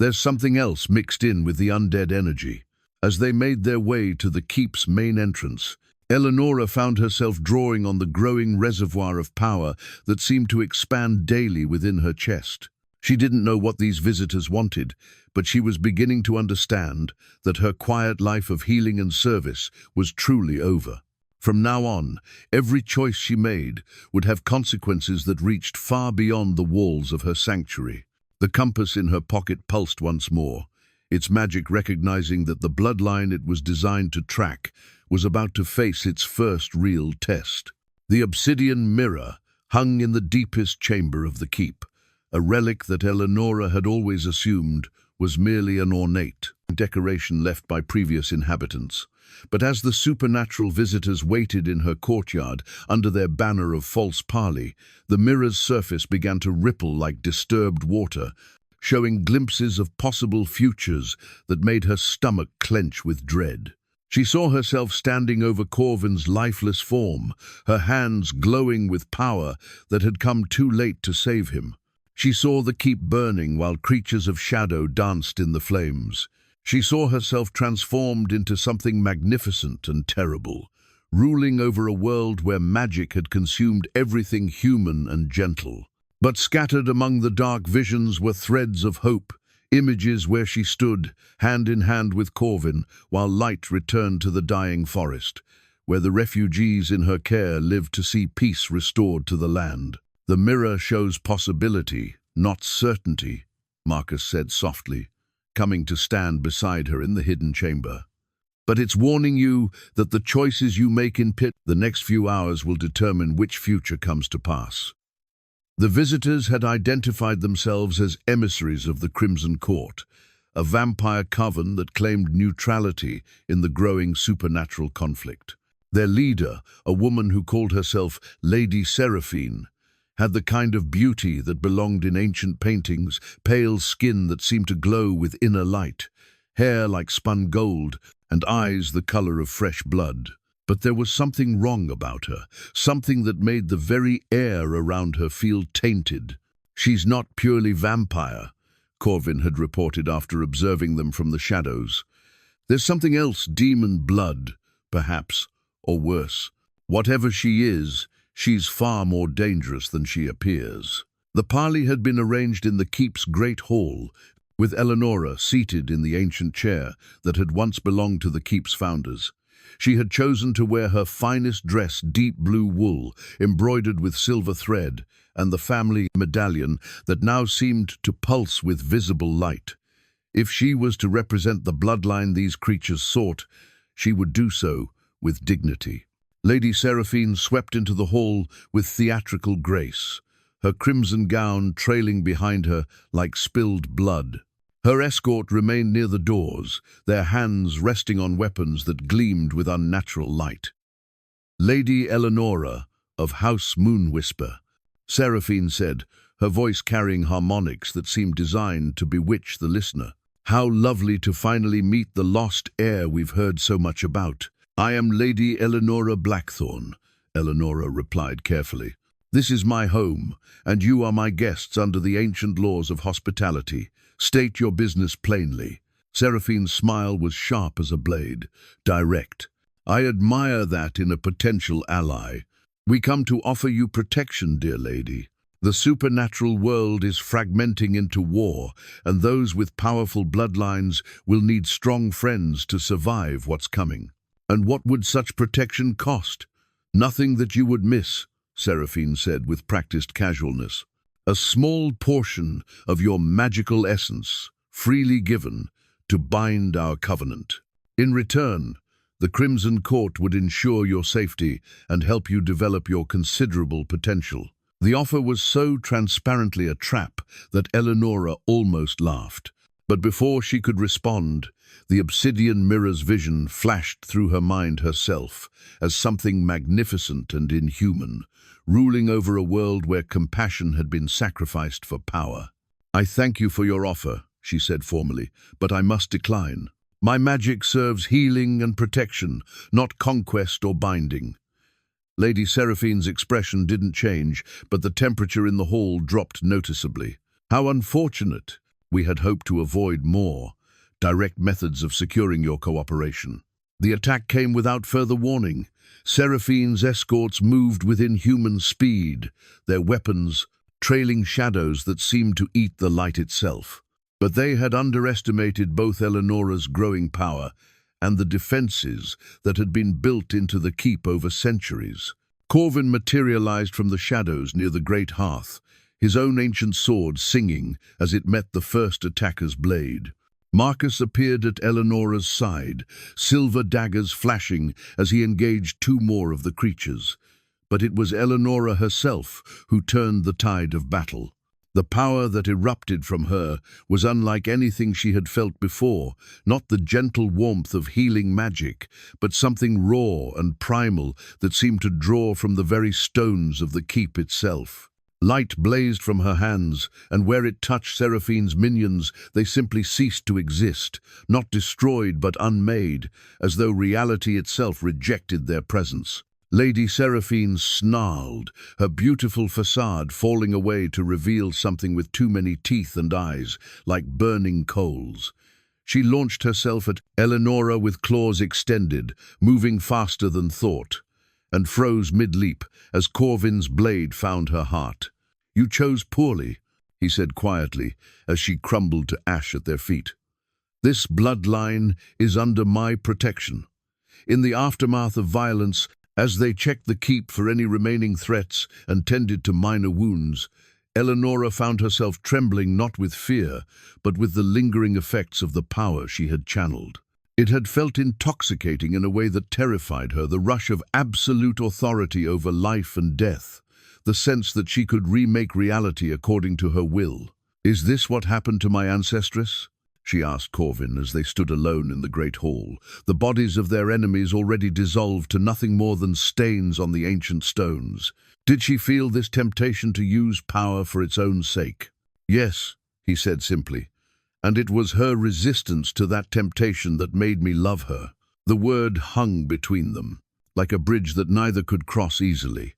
There's something else mixed in with the undead energy." As they made their way to the keep's main entrance, Elenora found herself drawing on the growing reservoir of power that seemed to expand daily within her chest. She didn't know what these visitors wanted, but she was beginning to understand that her quiet life of healing and service was truly over. From now on, every choice she made would have consequences that reached far beyond the walls of her sanctuary. The compass in her pocket pulsed once more, its magic recognizing that the bloodline it was designed to track was about to face its first real test. The obsidian mirror hung in the deepest chamber of the keep, a relic that Elenora had always assumed was merely an ornate decoration left by previous inhabitants. But as the supernatural visitors waited in her courtyard under their banner of false parley, the mirror's surface began to ripple like disturbed water, showing glimpses of possible futures that made her stomach clench with dread. She saw herself standing over Corvin's lifeless form, her hands glowing with power that had come too late to save him. She saw the keep burning while creatures of shadow danced in the flames. She saw herself transformed into something magnificent and terrible, ruling over a world where magic had consumed everything human and gentle. But scattered among the dark visions were threads of hope, images where she stood, hand in hand with Corvin, while light returned to the dying forest, where the refugees in her care lived to see peace restored to the land. "The mirror shows possibility, not certainty," Marcus said softly, coming to stand beside her in the hidden chamber. "But it's warning you that the choices you make in the next few hours will determine which future comes to pass." The visitors had identified themselves as emissaries of the Crimson Court, a vampire coven that claimed neutrality in the growing supernatural conflict. Their leader, a woman who called herself Lady Seraphine, had the kind of beauty that belonged in ancient paintings, pale skin that seemed to glow with inner light, hair like spun gold, and eyes the color of fresh blood. But there was something wrong about her, something that made the very air around her feel tainted. "She's not purely vampire," Corvin had reported after observing them from the shadows. "There's something else, demon blood, perhaps, or worse. Whatever she is, she's far more dangerous than she appears." The parley had been arranged in the keep's great hall, with Elenora seated in the ancient chair that had once belonged to the keep's founders. She had chosen to wear her finest dress, deep blue wool, embroidered with silver thread, and the family medallion that now seemed to pulse with visible light. If she was to represent the bloodline these creatures sought, she would do so with dignity. Lady Seraphine swept into the hall with theatrical grace, her crimson gown trailing behind her like spilled blood. Her escort remained near the doors, their hands resting on weapons that gleamed with unnatural light. "Lady Elenora of House Moonwhisper," Seraphine said, her voice carrying harmonics that seemed designed to bewitch the listener. "How lovely to finally meet the lost heir we've heard so much about." "I am Lady Elenora Blackthorn," Elenora replied carefully. "This is my home, and you are my guests under the ancient laws of hospitality. State your business plainly." Seraphine's smile was sharp as a blade, direct. "I admire that in a potential ally. We come to offer you protection, dear lady. The supernatural world is fragmenting into war, and those with powerful bloodlines will need strong friends to survive what's coming. And what would such protection cost? Nothing that you would miss," Seraphine said with practiced casualness. "A small portion of your magical essence, freely given, to bind our covenant. In return, the Crimson Court would ensure your safety and help you develop your considerable potential." The offer was so transparently a trap that Elenora almost laughed. But before she could respond, the obsidian mirror's vision flashed through her mind herself as something magnificent and inhuman, ruling over a world where compassion had been sacrificed for power. "I thank you for your offer," she said formally, "but I must decline. My magic serves healing and protection, not conquest or binding." Lady Seraphine's expression didn't change, but the temperature in the hall dropped noticeably. "How unfortunate. We had hoped to avoid more direct methods of securing your cooperation." The attack came without further warning. Seraphine's escorts moved within human speed, their weapons trailing shadows that seemed to eat the light itself. But they had underestimated both Elenora's growing power and the defenses that had been built into the keep over centuries. Corvin materialized from the shadows near the great hearth, his own ancient sword singing as it met the first attacker's blade. Marcus appeared at Elenora's side, silver daggers flashing as he engaged two more of the creatures. But it was Elenora herself who turned the tide of battle. The power that erupted from her was unlike anything she had felt before, not the gentle warmth of healing magic, but something raw and primal that seemed to draw from the very stones of the keep itself. Light blazed from her hands, and where it touched Seraphine's minions, they simply ceased to exist, not destroyed but unmade, as though reality itself rejected their presence. Lady Seraphine snarled, her beautiful facade falling away to reveal something with too many teeth and eyes, like burning coals. She launched herself at Elenora with claws extended, moving faster than thought, and froze mid-leap as Corvin's blade found her heart. "You chose poorly," he said quietly, as she crumbled to ash at their feet. "This bloodline is under my protection." In the aftermath of violence, as they checked the keep for any remaining threats and tended to minor wounds, Elenora found herself trembling not with fear, but with the lingering effects of the power she had channeled. It had felt intoxicating in a way that terrified her, the rush of absolute authority over life and death, the sense that she could remake reality according to her will. "Is this what happened to my ancestress?" she asked Corvin as they stood alone in the great hall, the bodies of their enemies already dissolved to nothing more than stains on the ancient stones. Did she feel this temptation to use power for its own sake? "Yes," he said simply, "and it was her resistance to that temptation that made me love her." The word hung between them, like a bridge that neither could cross easily.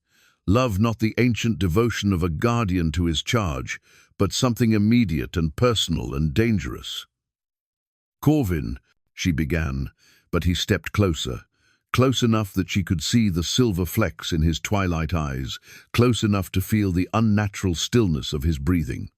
Love, not the ancient devotion of a guardian to his charge, but something immediate and personal and dangerous. "Corvin," she began, but he stepped closer, close enough that she could see the silver flecks in his twilight eyes, close enough to feel the unnatural stillness of his breathing.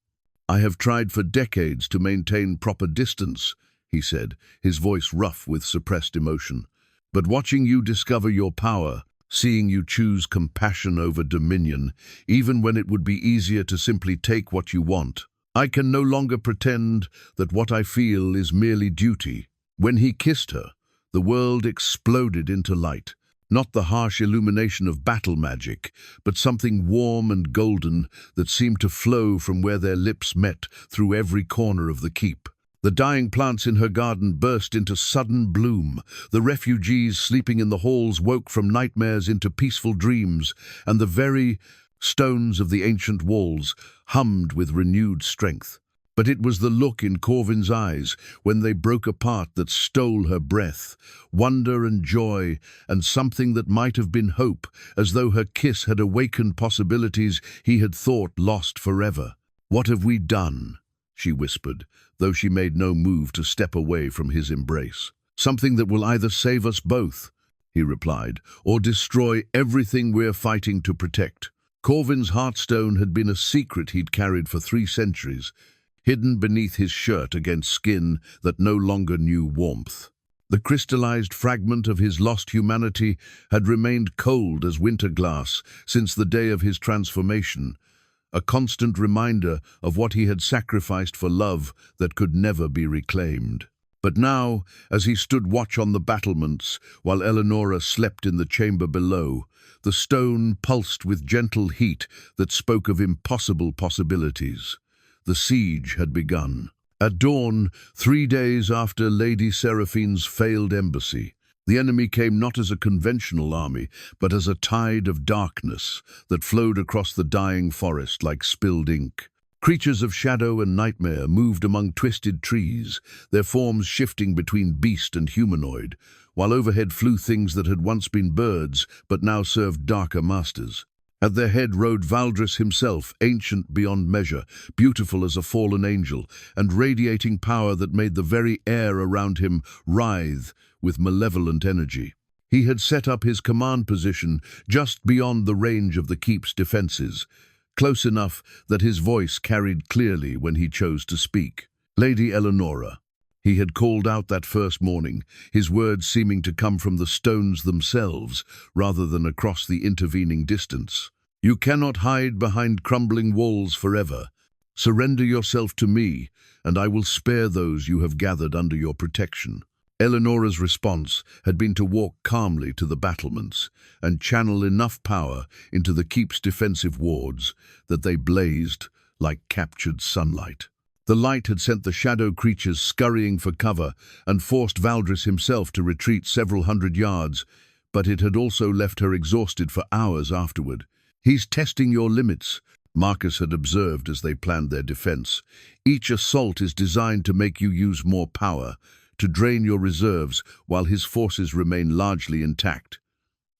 "I have tried for decades to maintain proper distance," he said, his voice rough with suppressed emotion. "But watching you discover your power, seeing you choose compassion over dominion, even when it would be easier to simply take what you want, I can no longer pretend that what I feel is merely duty." When he kissed her, the world exploded into light, not the harsh illumination of battle magic, but something warm and golden that seemed to flow from where their lips met through every corner of the keep. The dying plants in her garden burst into sudden bloom. The refugees sleeping in the halls woke from nightmares into peaceful dreams, and the very stones of the ancient walls hummed with renewed strength. But it was the look in Corvin's eyes when they broke apart that stole her breath, wonder and joy, and something that might have been hope, as though her kiss had awakened possibilities he had thought lost forever. "What have we done?" she whispered, though she made no move to step away from his embrace. "Something that will either save us both," he replied, "or destroy everything we're fighting to protect." Corvin's heartstone had been a secret he'd carried for 3 centuries, hidden beneath his shirt against skin that no longer knew warmth. The crystallized fragment of his lost humanity had remained cold as winter glass since the day of his transformation, a constant reminder of what he had sacrificed for love that could never be reclaimed. But now, as he stood watch on the battlements, while Elenora slept in the chamber below, the stone pulsed with gentle heat that spoke of impossible possibilities. The siege had begun. At dawn, 3 days after Lady Seraphine's failed embassy, The enemy came not as a conventional army, but as a tide of darkness that flowed across the dying forest like spilled ink. Creatures of shadow and nightmare moved among twisted trees, their forms shifting between beast and humanoid, while overhead flew things that had once been birds, but now served darker masters. At their head rode Valdris himself, ancient beyond measure, beautiful as a fallen angel, and radiating power that made the very air around him writhe with malevolent energy. He had set up his command position just beyond the range of the keep's defenses, close enough that his voice carried clearly when he chose to speak. Lady Elenora. He had called out that first morning, his words seeming to come from the stones themselves rather than across the intervening distance. You cannot hide behind crumbling walls forever. Surrender yourself to me, and I will spare those you have gathered under your protection. Eleonora's response had been to walk calmly to the battlements and channel enough power into the keep's defensive wards that they blazed like captured sunlight. The light had sent the shadow creatures scurrying for cover and forced Valdris himself to retreat several hundred yards, but it had also left her exhausted for hours afterward. He's testing your limits, Marcus had observed as they planned their defense. Each assault is designed to make you use more power, to drain your reserves while his forces remain largely intact.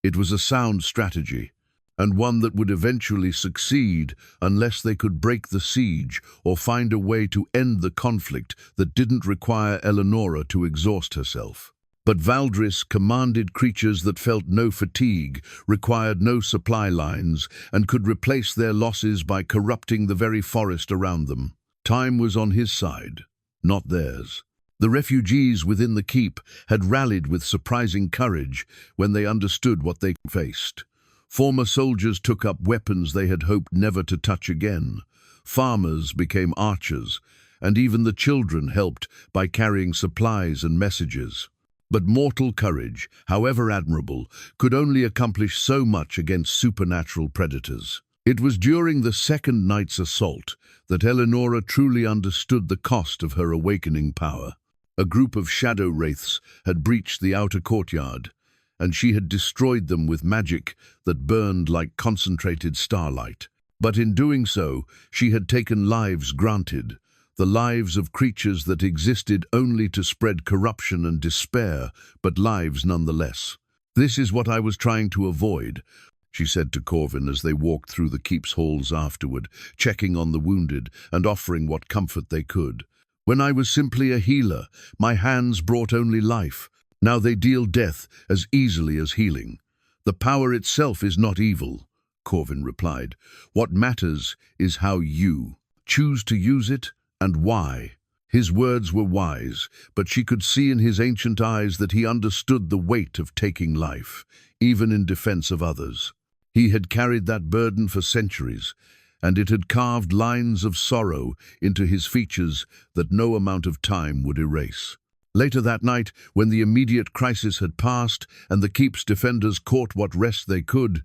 It was a sound strategy, and one that would eventually succeed unless they could break the siege or find a way to end the conflict that didn't require Elenora to exhaust herself. But Valdris commanded creatures that felt no fatigue, required no supply lines, and could replace their losses by corrupting the very forest around them. Time was on his side, not theirs. The refugees within the keep had rallied with surprising courage when they understood what they faced. Former soldiers took up weapons they had hoped never to touch again. Farmers became archers, and even the children helped by carrying supplies and messages. But mortal courage, however admirable, could only accomplish so much against supernatural predators. It was during the second night's assault that Elenora truly understood the cost of her awakening power. A group of shadow wraiths had breached the outer courtyard, and she had destroyed them with magic that burned like concentrated starlight. But in doing so, she had taken lives granted, the lives of creatures that existed only to spread corruption and despair, but lives nonetheless. This is what I was trying to avoid, she said to Corvin as they walked through the keep's halls afterward, checking on the wounded and offering what comfort they could. When I was simply a healer, my hands brought only life. Now they deal death as easily as healing. The power itself is not evil, Corvin replied. What matters is how you choose to use it and why. His words were wise, but she could see in his ancient eyes that he understood the weight of taking life, even in defense of others. He had carried that burden for centuries, and it had carved lines of sorrow into his features that no amount of time would erase. Later that night, when the immediate crisis had passed and the keep's defenders caught what rest they could,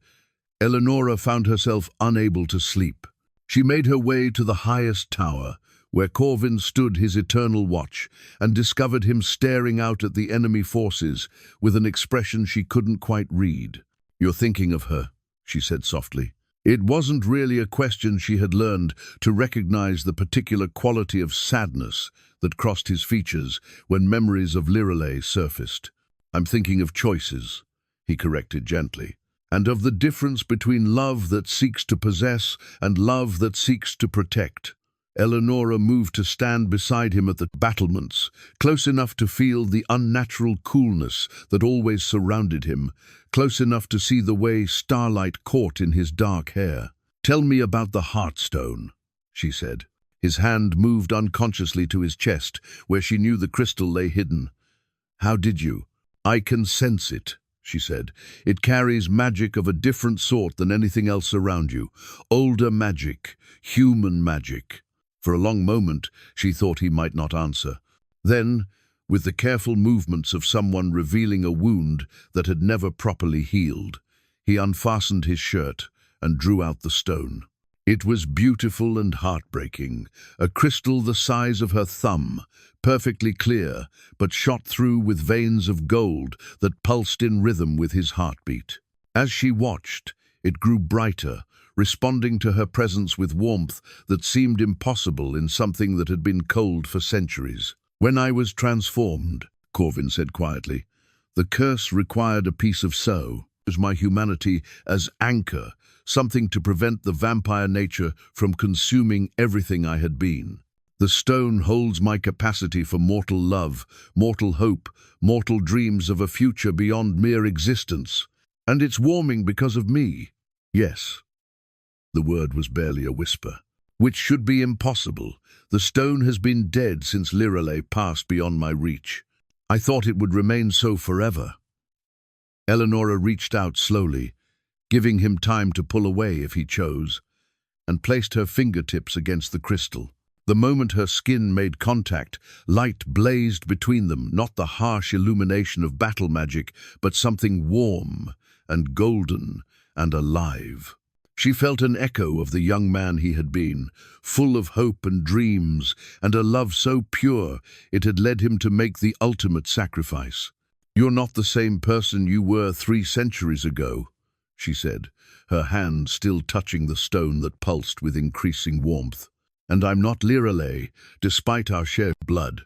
Elenora found herself unable to sleep. She made her way to the highest tower, where Corvin stood his eternal watch, and discovered him staring out at the enemy forces with an expression she couldn't quite read. "You're thinking of her," she said softly. It wasn't really a question. She had learned to recognize the particular quality of sadness that crossed his features when memories of Lirelei surfaced. "I'm thinking of choices," he corrected gently, "and of the difference between love that seeks to possess and love that seeks to protect." Elenora moved to stand beside him at the battlements, close enough to feel the unnatural coolness that always surrounded him, close enough to see the way starlight caught in his dark hair. "Tell me about the Heartstone," she said. His hand moved unconsciously to his chest, where she knew the crystal lay hidden. "How did you?" "I can sense it," she said. "It carries magic of a different sort than anything else around you. Older magic, human magic." For a long moment, she thought he might not answer. Then, with the careful movements of someone revealing a wound that had never properly healed, he unfastened his shirt and drew out the stone. It was beautiful and heartbreaking, a crystal the size of her thumb, perfectly clear, but shot through with veins of gold that pulsed in rhythm with his heartbeat. As she watched, it grew brighter, responding to her presence with warmth that seemed impossible in something that had been cold for centuries. "When I was transformed," Corvin said quietly, "the curse required a piece of so. It was my humanity as anchor, something to prevent the vampire nature from consuming everything I had been. The stone holds my capacity for mortal love, mortal hope, mortal dreams of a future beyond mere existence. And it's warming because of me. Yes." The word was barely a whisper. "Which should be impossible. The stone has been dead since Lirelei passed beyond my reach. I thought it would remain so forever." Elenora reached out slowly, giving him time to pull away if he chose, and placed her fingertips against the crystal. The moment her skin made contact, light blazed between them, not the harsh illumination of battle magic, but something warm and golden and alive. She felt an echo of the young man he had been, full of hope and dreams, and a love so pure it had led him to make the ultimate sacrifice. "You're not the same person you were 3 centuries ago," she said, her hand still touching the stone that pulsed with increasing warmth. "And I'm not Lirelei, despite our shared blood.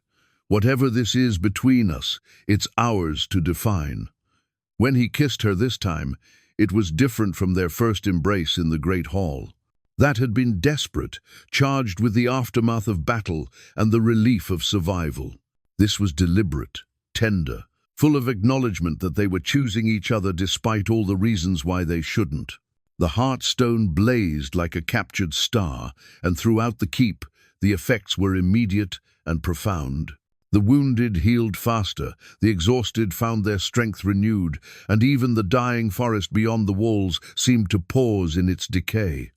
Whatever this is between us, it's ours to define." When he kissed her this time, it was different from their first embrace in the Great Hall. That had been desperate, charged with the aftermath of battle and the relief of survival. This was deliberate, tender, full of acknowledgement that they were choosing each other despite all the reasons why they shouldn't. The Heartstone blazed like a captured star, and throughout the keep, the effects were immediate and profound. The wounded healed faster, the exhausted found their strength renewed, and even the dying forest beyond the walls seemed to pause in its decay.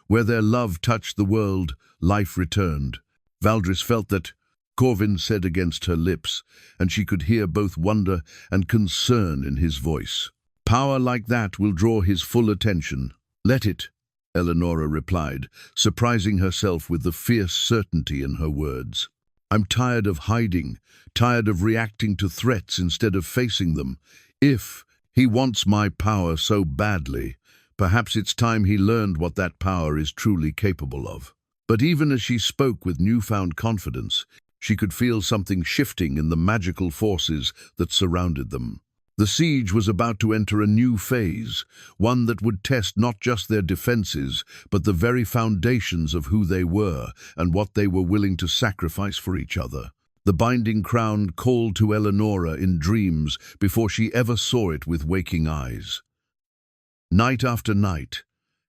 Where their love touched the world, life returned. Valdris felt that, Corvin said against her lips, and she could hear both wonder and concern in his voice. "Power like that will draw his full attention. Let it," Elenora replied, surprising herself with the fierce certainty in her words. "I'm tired of hiding, tired of reacting to threats instead of facing them. If he wants my power so badly, perhaps it's time he learned what that power is truly capable of." But even as she spoke with newfound confidence, she could feel something shifting in the magical forces that surrounded them. The siege was about to enter a new phase, one that would test not just their defenses, but the very foundations of who they were and what they were willing to sacrifice for each other. The binding crown called to Elenora in dreams before she ever saw it with waking eyes. Night after night,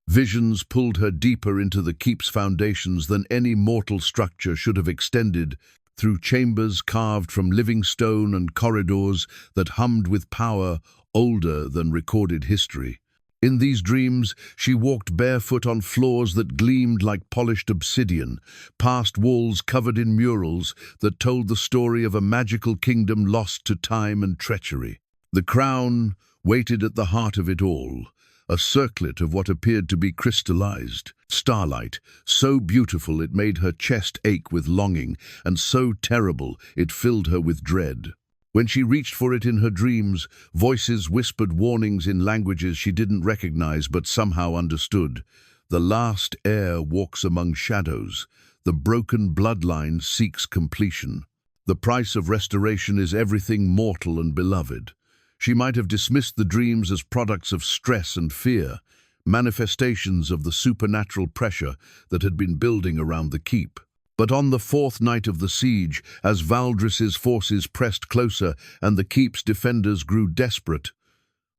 visions pulled her deeper into the keep's foundations than any mortal structure should have extended, through chambers carved from living stone and corridors that hummed with power older than recorded history. In these dreams, she walked barefoot on floors that gleamed like polished obsidian, past walls covered in murals that told the story of a magical kingdom lost to time and treachery. The crown waited at the heart of it all, a circlet of what appeared to be crystallized starlight, so beautiful it made her chest ache with longing, and so terrible it filled her with dread. When she reached for it in her dreams, voices whispered warnings in languages she didn't recognize but somehow understood. The last heir walks among shadows. The broken bloodline seeks completion. The price of restoration is everything mortal and beloved. She might have dismissed the dreams as products of stress and fear, manifestations of the supernatural pressure that had been building around the keep. But on the 4th night of the siege, as Valdris's forces pressed closer and the keep's defenders grew desperate,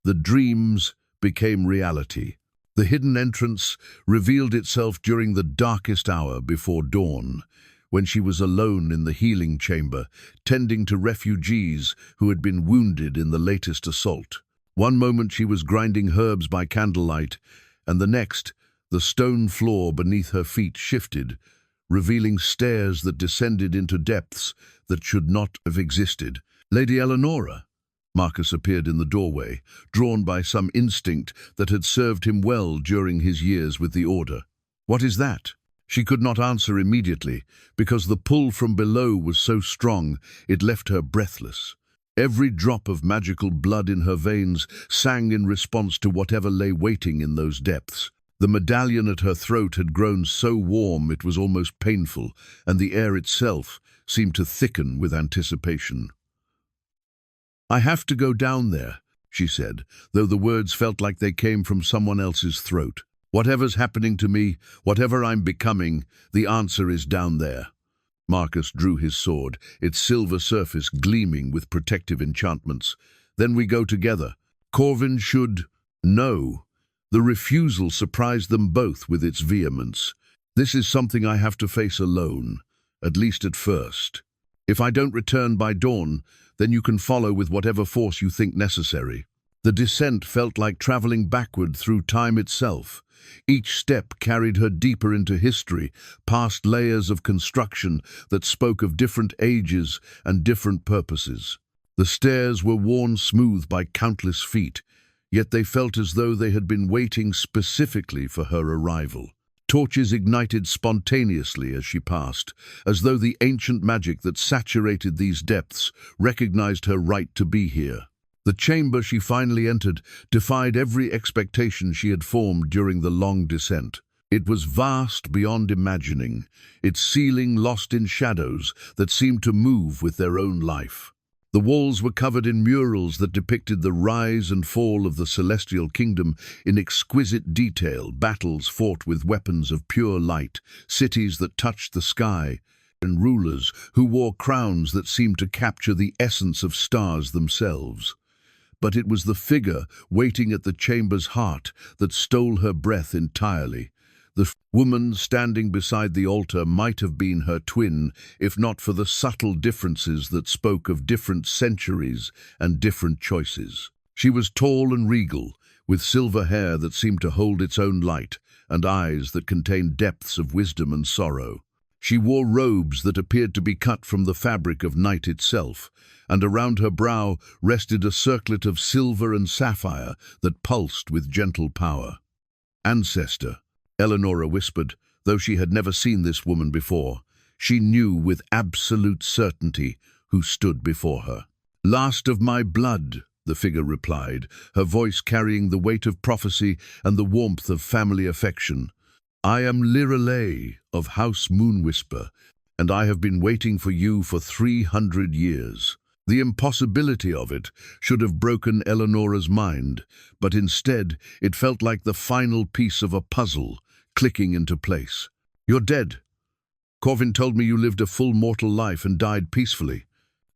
the dreams became reality. The hidden entrance revealed itself during the darkest hour before dawn, when she was alone in the healing chamber, tending to refugees who had been wounded in the latest assault. One moment she was grinding herbs by candlelight, and the next, the stone floor beneath her feet shifted, revealing stairs that descended into depths that should not have existed. "Lady Elenora," Marcus appeared in the doorway, drawn by some instinct that had served him well during his years with the Order. What is that? She could not answer immediately, because the pull from below was so strong it left her breathless. Every drop of magical blood in her veins sang in response to whatever lay waiting in those depths. The medallion at her throat had grown so warm it was almost painful, and the air itself seemed to thicken with anticipation. "I have to go down there," she said, though the words felt like they came from someone else's throat. "Whatever's happening to me, whatever I'm becoming, the answer is down there." Marcus drew his sword, its silver surface gleaming with protective enchantments. "Then we go together. Corvin should know." The refusal surprised them both with its vehemence. "This is something I have to face alone, at least at first. If I don't return by dawn, then you can follow with whatever force you think necessary." The descent felt like traveling backward through time itself. Each step carried her deeper into history, past layers of construction that spoke of different ages and different purposes. The stairs were worn smooth by countless feet, yet they felt as though they had been waiting specifically for her arrival. Torches ignited spontaneously as she passed, as though the ancient magic that saturated these depths recognized her right to be here. The chamber she finally entered defied every expectation she had formed during the long descent. It was vast beyond imagining, its ceiling lost in shadows that seemed to move with their own life. The walls were covered in murals that depicted the rise and fall of the celestial kingdom in exquisite detail, battles fought with weapons of pure light, cities that touched the sky, and rulers who wore crowns that seemed to capture the essence of stars themselves. But it was the figure waiting at the chamber's heart that stole her breath entirely. The woman standing beside the altar might have been her twin, if not for the subtle differences that spoke of different centuries and different choices. She was tall and regal, with silver hair that seemed to hold its own light, and eyes that contained depths of wisdom and sorrow. She wore robes that appeared to be cut from the fabric of night itself, and around her brow rested a circlet of silver and sapphire that pulsed with gentle power. "Ancestor," Elenora whispered, though she had never seen this woman before. She knew with absolute certainty who stood before her. "Last of my blood," the figure replied, her voice carrying the weight of prophecy and the warmth of family affection. "I am Lirelei of House Moonwhisper, and I have been waiting for you for 300 years. The impossibility of it should have broken Elenora's mind, but instead it felt like the final piece of a puzzle, clicking into place. "You're dead. Corvin told me you lived a full mortal life and died peacefully."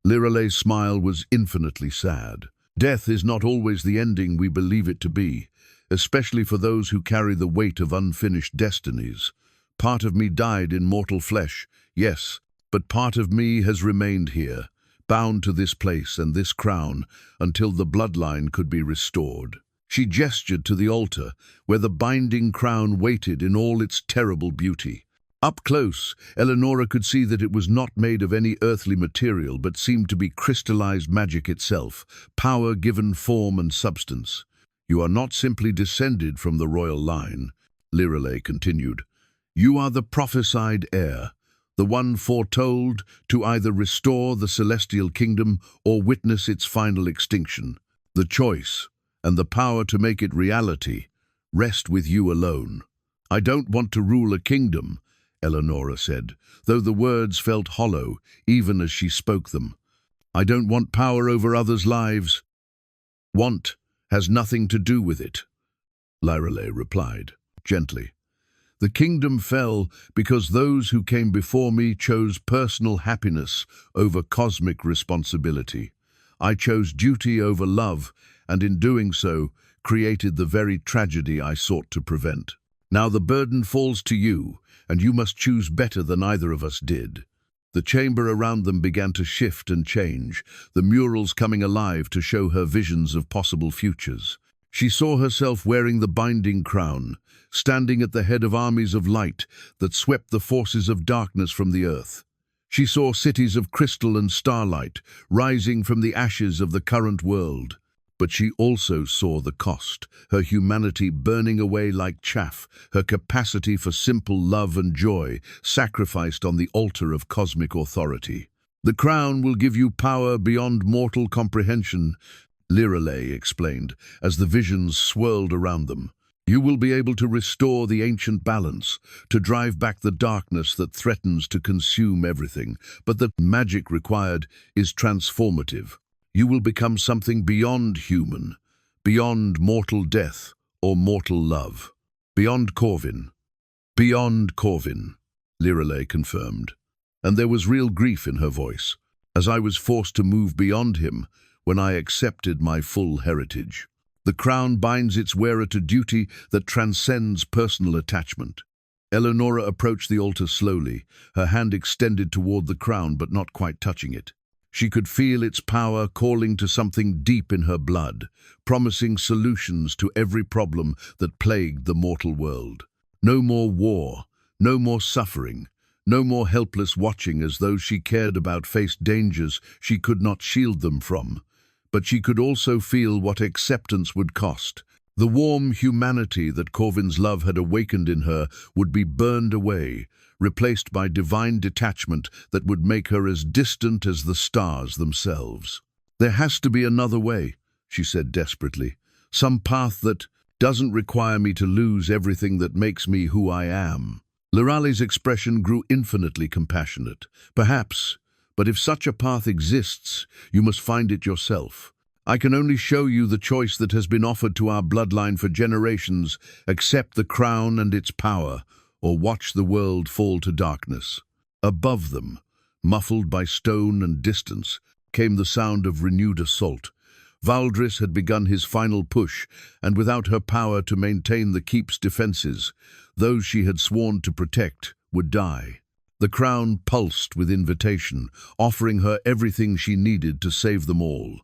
Lirelei's smile was infinitely sad. "Death is not always the ending we believe it to be, especially for those who carry the weight of unfinished destinies. Part of me died in mortal flesh, yes, but part of me has remained here, bound to this place and this crown, until the bloodline could be restored." She gestured to the altar, where the binding crown waited in all its terrible beauty. Up close, Elenora could see that it was not made of any earthly material, but seemed to be crystallized magic itself, power given form and substance. "You are not simply descended from the royal line," Lirelei continued. "You are the prophesied heir, the one foretold to either restore the celestial kingdom or witness its final extinction. The choice, and the power to make it reality, rest with you alone." "I don't want to rule a kingdom," Elenora said, though the words felt hollow even as she spoke them. "I don't want power over others' lives." "Want has nothing to do with it," Lirelei replied, gently. "The kingdom fell because those who came before me chose personal happiness over cosmic responsibility. I chose duty over love, and in doing so, created the very tragedy I sought to prevent. Now the burden falls to you, and you must choose better than either of us did." The chamber around them began to shift and change, the murals coming alive to show her visions of possible futures. She saw herself wearing the binding crown, standing at the head of armies of light that swept the forces of darkness from the earth. She saw cities of crystal and starlight rising from the ashes of the current world. But she also saw the cost, her humanity burning away like chaff, her capacity for simple love and joy sacrificed on the altar of cosmic authority. "The crown will give you power beyond mortal comprehension," Lirelei explained, as the visions swirled around them. "You will be able to restore the ancient balance, to drive back the darkness that threatens to consume everything. But the magic required is transformative. You will become something beyond human, beyond mortal death or mortal love. Beyond Corvin." "Beyond Corvin," Lirelei confirmed. And there was real grief in her voice, as I was forced to move beyond him when I accepted my full heritage. The crown binds its wearer to duty that transcends personal attachment. Elenora approached the altar slowly, her hand extended toward the crown but not quite touching it. She could feel its power calling to something deep in her blood, promising solutions to every problem that plagued the mortal world. No more war, no more suffering, no more helpless watching as those she cared about faced dangers she could not shield them from. But she could also feel what acceptance would cost. The warm humanity that Corvin's love had awakened in her would be burned away, replaced by divine detachment that would make her as distant as the stars themselves. "There has to be another way," she said desperately. "Some path that doesn't require me to lose everything that makes me who I am." Lirali's expression grew infinitely compassionate. "Perhaps, but if such a path exists, you must find it yourself. I can only show you the choice that has been offered to our bloodline for generations: accept the crown and its power, or watch the world fall to darkness." Above them, muffled by stone and distance, came the sound of renewed assault. Valdris had begun his final push, and without her power to maintain the keep's defenses, those she had sworn to protect would die. The crown pulsed with invitation, offering her everything she needed to save them all.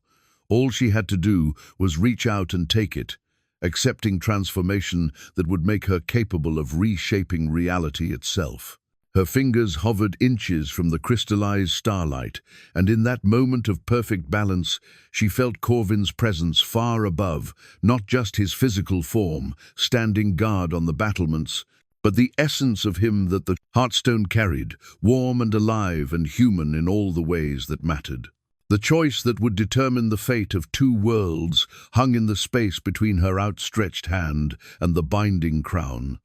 All she had to do was reach out and take it, accepting transformation that would make her capable of reshaping reality itself. Her fingers hovered inches from the crystallized starlight, and in that moment of perfect balance, she felt Corvin's presence far above, not just his physical form, standing guard on the battlements, but the essence of him that the Heartstone carried, warm and alive and human in all the ways that mattered. The choice that would determine the fate of two worlds hung in the space between her outstretched hand and the binding crown,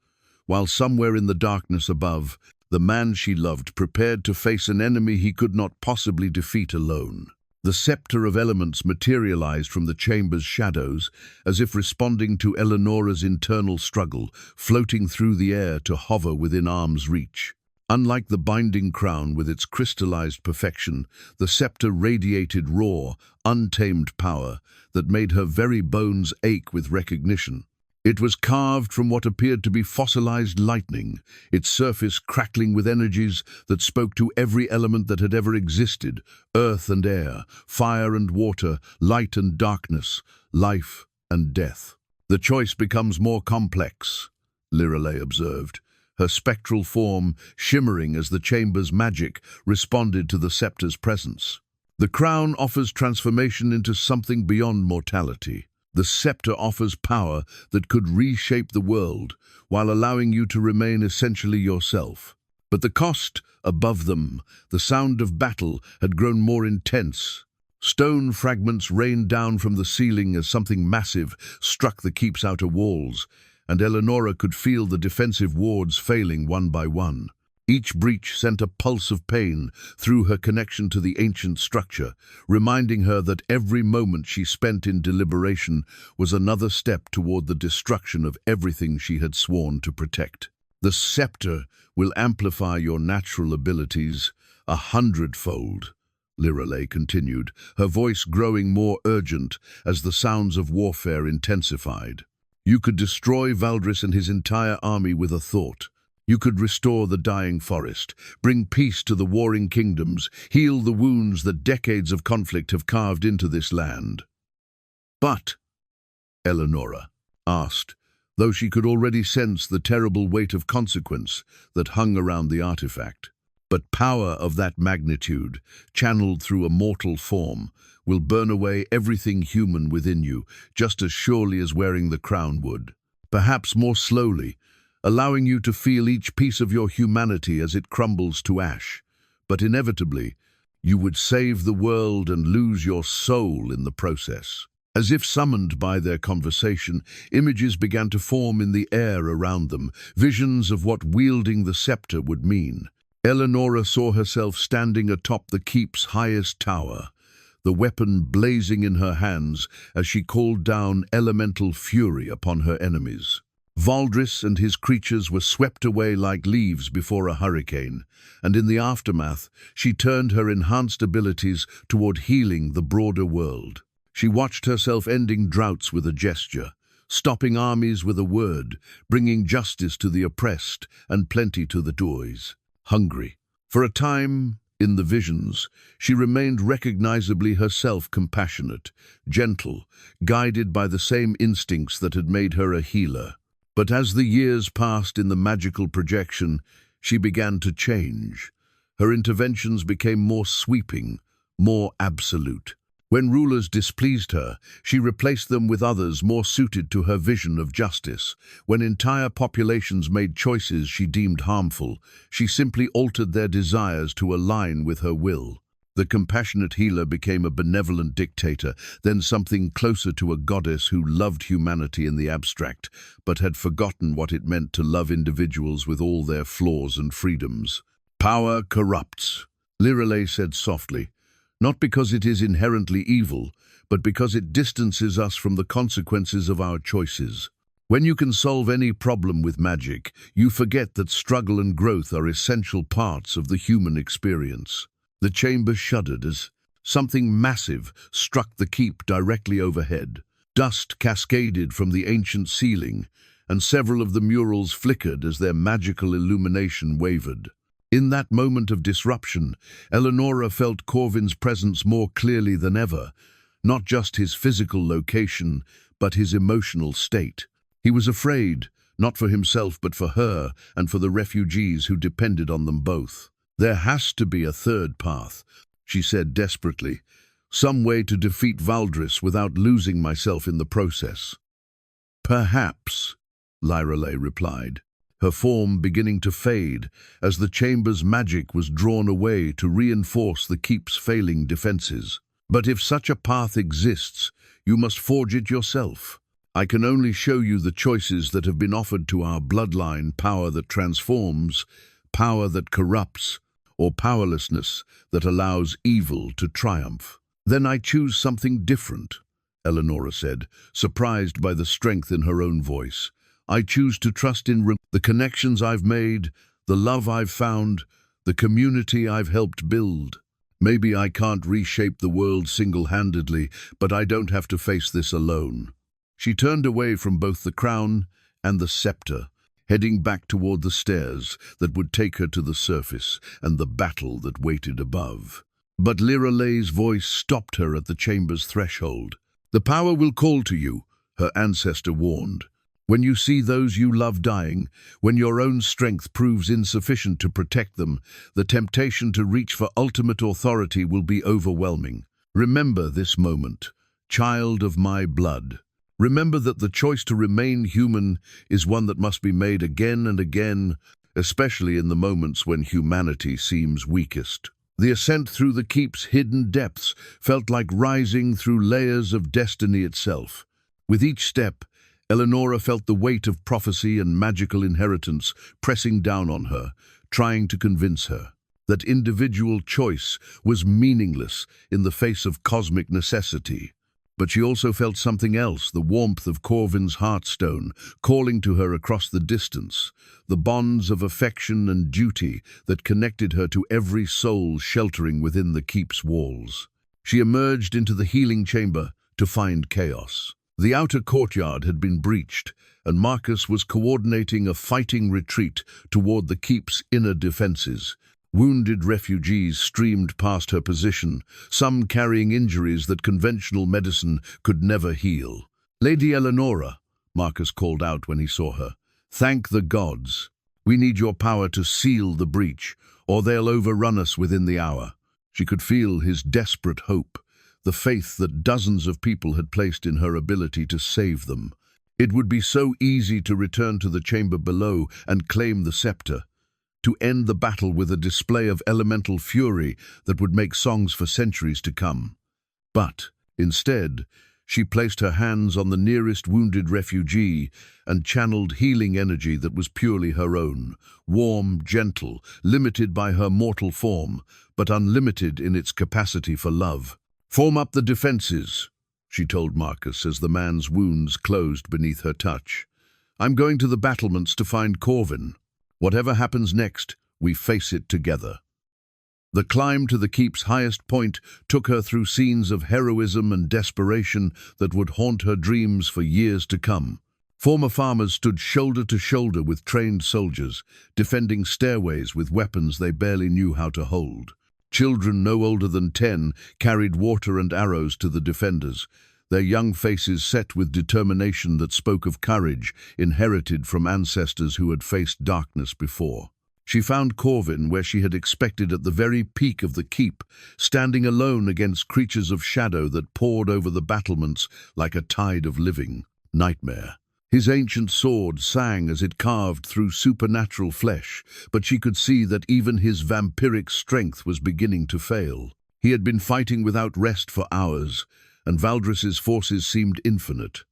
while somewhere in the darkness above, the man she loved prepared to face an enemy he could not possibly defeat alone. The scepter of elements materialized from the chamber's shadows, as if responding to Elenora's internal struggle, floating through the air to hover within arm's reach. Unlike the binding crown with its crystallized perfection, the scepter radiated raw, untamed power that made her very bones ache with recognition. It was carved from what appeared to be fossilized lightning, its surface crackling with energies that spoke to every element that had ever existed: earth and air, fire and water, light and darkness, life and death. "The choice becomes more complex," Lirelei observed, her spectral form shimmering as the chamber's magic responded to the scepter's presence. "The crown offers transformation into something beyond mortality. The scepter offers power that could reshape the world, while allowing you to remain essentially yourself. But the cost, above them, the sound of battle, had grown more intense. Stone fragments rained down from the ceiling as something massive struck the keep's outer walls, and Elenora could feel the defensive wards failing one by one. Each breach sent a pulse of pain through her connection to the ancient structure, reminding her that every moment she spent in deliberation was another step toward the destruction of everything she had sworn to protect. "The scepter will amplify your natural abilities 100-fold," Lirelei continued, her voice growing more urgent as the sounds of warfare intensified. "You could destroy Valdris and his entire army with a thought. You could restore the dying forest, bring peace to the warring kingdoms, heal the wounds that decades of conflict have carved into this land." "But," Elenora asked, though she could already sense the terrible weight of consequence that hung around the artifact. "But power of that magnitude, channeled through a mortal form, will burn away everything human within you, just as surely as wearing the crown would. Perhaps more slowly, allowing you to feel each piece of your humanity as it crumbles to ash. But inevitably, you would save the world and lose your soul in the process. As if summoned by their conversation, images began to form in the air around them, visions of what wielding the scepter would mean. Elenora saw herself standing atop the keep's highest tower, the weapon blazing in her hands as she called down elemental fury upon her enemies. Valdris and his creatures were swept away like leaves before a hurricane, and in the aftermath, she turned her enhanced abilities toward healing the broader world. She watched herself ending droughts with a gesture, stopping armies with a word, bringing justice to the oppressed and plenty to the doers, hungry. For a time, in the visions, she remained recognizably herself compassionate, gentle, guided by the same instincts that had made her a healer. But as the years passed in the magical projection, she began to change. Her interventions became more sweeping, more absolute. When rulers displeased her, she replaced them with others more suited to her vision of justice. When entire populations made choices she deemed harmful, she simply altered their desires to align with her will. The compassionate healer became a benevolent dictator, then something closer to a goddess who loved humanity in the abstract, but had forgotten what it meant to love individuals with all their flaws and freedoms. "Power corrupts," Lirelei said softly. "Not because it is inherently evil, but because it distances us from the consequences of our choices. When you can solve any problem with magic, you forget that struggle and growth are essential parts of the human experience." The chamber shuddered as something massive struck the keep directly overhead. Dust cascaded from the ancient ceiling, and several of the murals flickered as their magical illumination wavered. In that moment of disruption, Elenora felt Corvin's presence more clearly than ever, not just his physical location, but his emotional state. He was afraid, not for himself but for her and for the refugees who depended on them both. "There has to be a third path," she said desperately, "some way to defeat Valdris without losing myself in the process." "Perhaps," Lirelei replied, her form beginning to fade as the chamber's magic was drawn away to reinforce the keep's failing defenses. "But if such a path exists, you must forge it yourself. I can only show you the choices that have been offered to our bloodline: power that transforms, power that corrupts, or powerlessness that allows evil to triumph." "Then I choose something different," Elenora said, surprised by the strength in her own voice. "I choose to trust in the connections I've made, the love I've found, the community I've helped build. Maybe I can't reshape the world single-handedly, but I don't have to face this alone." She turned away from both the crown and the scepter, heading back toward the stairs that would take her to the surface and the battle that waited above. But Lirelei's voice stopped her at the chamber's threshold. "The power will call to you," her ancestor warned. "When you see those you love dying, when your own strength proves insufficient to protect them, the temptation to reach for ultimate authority will be overwhelming. Remember this moment, child of my blood. Remember that the choice to remain human is one that must be made again and again, especially in the moments when humanity seems weakest." The ascent through the keep's hidden depths felt like rising through layers of destiny itself. With each step, Elenora felt the weight of prophecy and magical inheritance pressing down on her, trying to convince her that individual choice was meaningless in the face of cosmic necessity. But she also felt something else, the warmth of Corvin's heartstone, calling to her across the distance, the bonds of affection and duty that connected her to every soul sheltering within the keep's walls. She emerged into the healing chamber to find chaos. The outer courtyard had been breached, and Marcus was coordinating a fighting retreat toward the keep's inner defenses. Wounded refugees streamed past her position, some carrying injuries that conventional medicine could never heal. "Lady Elenora," Marcus called out when he saw her, "thank the gods. We need your power to seal the breach, or they'll overrun us within the hour." She could feel his desperate hope, the faith that dozens of people had placed in her ability to save them. It would be so easy to return to the chamber below and claim the scepter, to end the battle with a display of elemental fury that would make songs for centuries to come. But, instead, she placed her hands on the nearest wounded refugee and channeled healing energy that was purely her own, warm, gentle, limited by her mortal form, but unlimited in its capacity for love. "Form up the defenses," she told Marcus as the man's wounds closed beneath her touch. "I'm going to the battlements to find Corvin. Whatever happens next, we face it together." The climb to the keep's highest point took her through scenes of heroism and desperation that would haunt her dreams for years to come. Former farmers stood shoulder to shoulder with trained soldiers, defending stairways with weapons they barely knew how to hold. Children no older than 10 carried water and arrows to the defenders, their young faces set with determination that spoke of courage inherited from ancestors who had faced darkness before. She found Corvin where she had expected at the very peak of the keep, standing alone against creatures of shadow that poured over the battlements like a tide of living nightmare. His ancient sword sang as it carved through supernatural flesh, but she could see that even his vampiric strength was beginning to fail. He had been fighting without rest for hours, and Valdris's forces seemed infinite.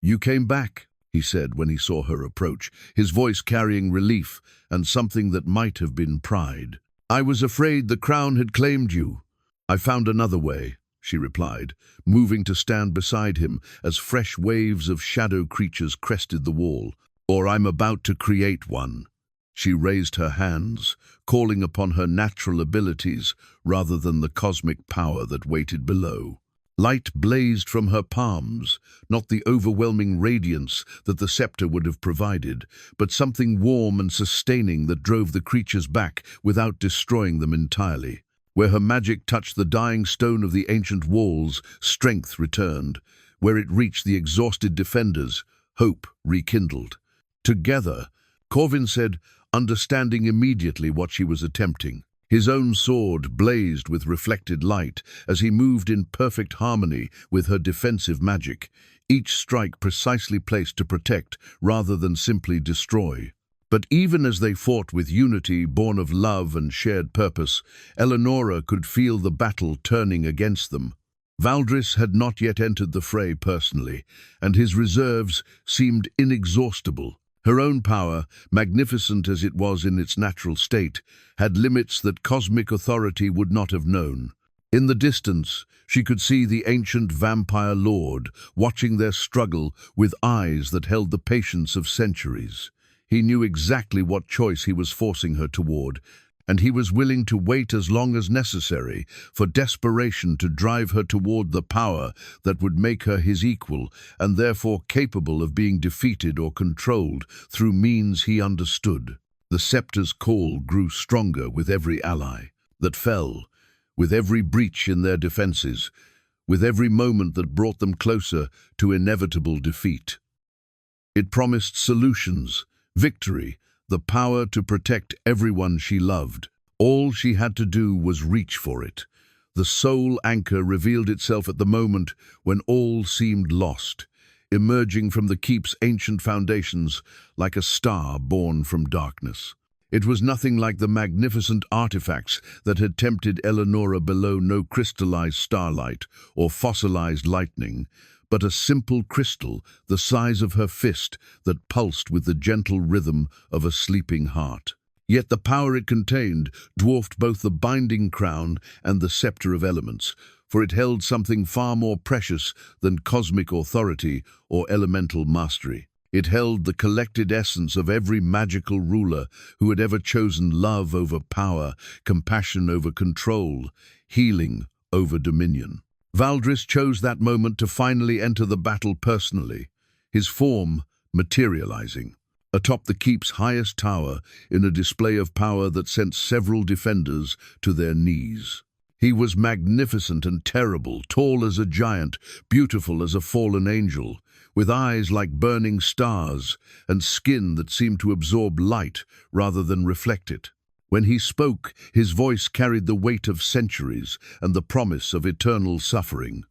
"You came back," he said when he saw her approach, his voice carrying relief and something that might have been pride. "I was afraid the crown had claimed you." "I found another way," she replied, moving to stand beside him as fresh waves of shadow creatures crested the wall. "Or I'm about to create one." She raised her hands, calling upon her natural abilities rather than the cosmic power that waited below. Light blazed from her palms, not the overwhelming radiance that the scepter would have provided, but something warm and sustaining that drove the creatures back without destroying them entirely. Where her magic touched the dying stone of the ancient walls, strength returned. Where it reached the exhausted defenders, hope rekindled. Together, Corvin said, understanding immediately what she was attempting. His own sword blazed with reflected light as he moved in perfect harmony with her defensive magic, each strike precisely placed to protect rather than simply destroy. But even as they fought with unity born of love and shared purpose, Elenora could feel the battle turning against them. Valdris had not yet entered the fray personally, and his reserves seemed inexhaustible. Her own power, magnificent as it was in its natural state, had limits that cosmic authority would not have known. In the distance, she could see the ancient vampire lord, watching their struggle with eyes that held the patience of centuries. He knew exactly what choice he was forcing her toward, and he was willing to wait as long as necessary for desperation to drive her toward the power that would make her his equal and therefore capable of being defeated or controlled through means he understood. The scepter's call grew stronger with every ally that fell, with every breach in their defenses, with every moment that brought them closer to inevitable defeat. It promised solutions, victory, the power to protect everyone she loved. All she had to do was reach for it. The soul anchor revealed itself at the moment when all seemed lost, emerging from the keep's ancient foundations like a star born from darkness. It was nothing like the magnificent artifacts that had tempted Elenora below no crystallized starlight or fossilized lightning, but a simple crystal the size of her fist that pulsed with the gentle rhythm of a sleeping heart. Yet the power it contained dwarfed both the binding crown and the scepter of elements, for it held something far more precious than cosmic authority or elemental mastery. It held the collected essence of every magical ruler who had ever chosen love over power, compassion over control, healing over dominion. Valdris chose that moment to finally enter the battle personally, his form materializing. Atop the keep's highest tower in a display of power that sent several defenders to their knees. He was magnificent and terrible, tall as a giant, beautiful as a fallen angel, with eyes like burning stars and skin that seemed to absorb light rather than reflect it. When he spoke, his voice carried the weight of centuries and the promise of eternal suffering.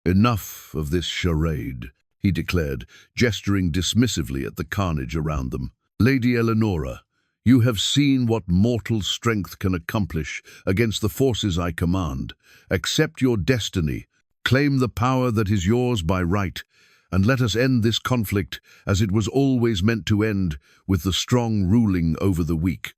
"Enough of this charade," he declared, gesturing dismissively at the carnage around them. "Lady Elenora, you have seen what mortal strength can accomplish against the forces I command. Accept your destiny, claim the power that is yours by right, and let us end this conflict as it was always meant to end, with the strong ruling over the weak."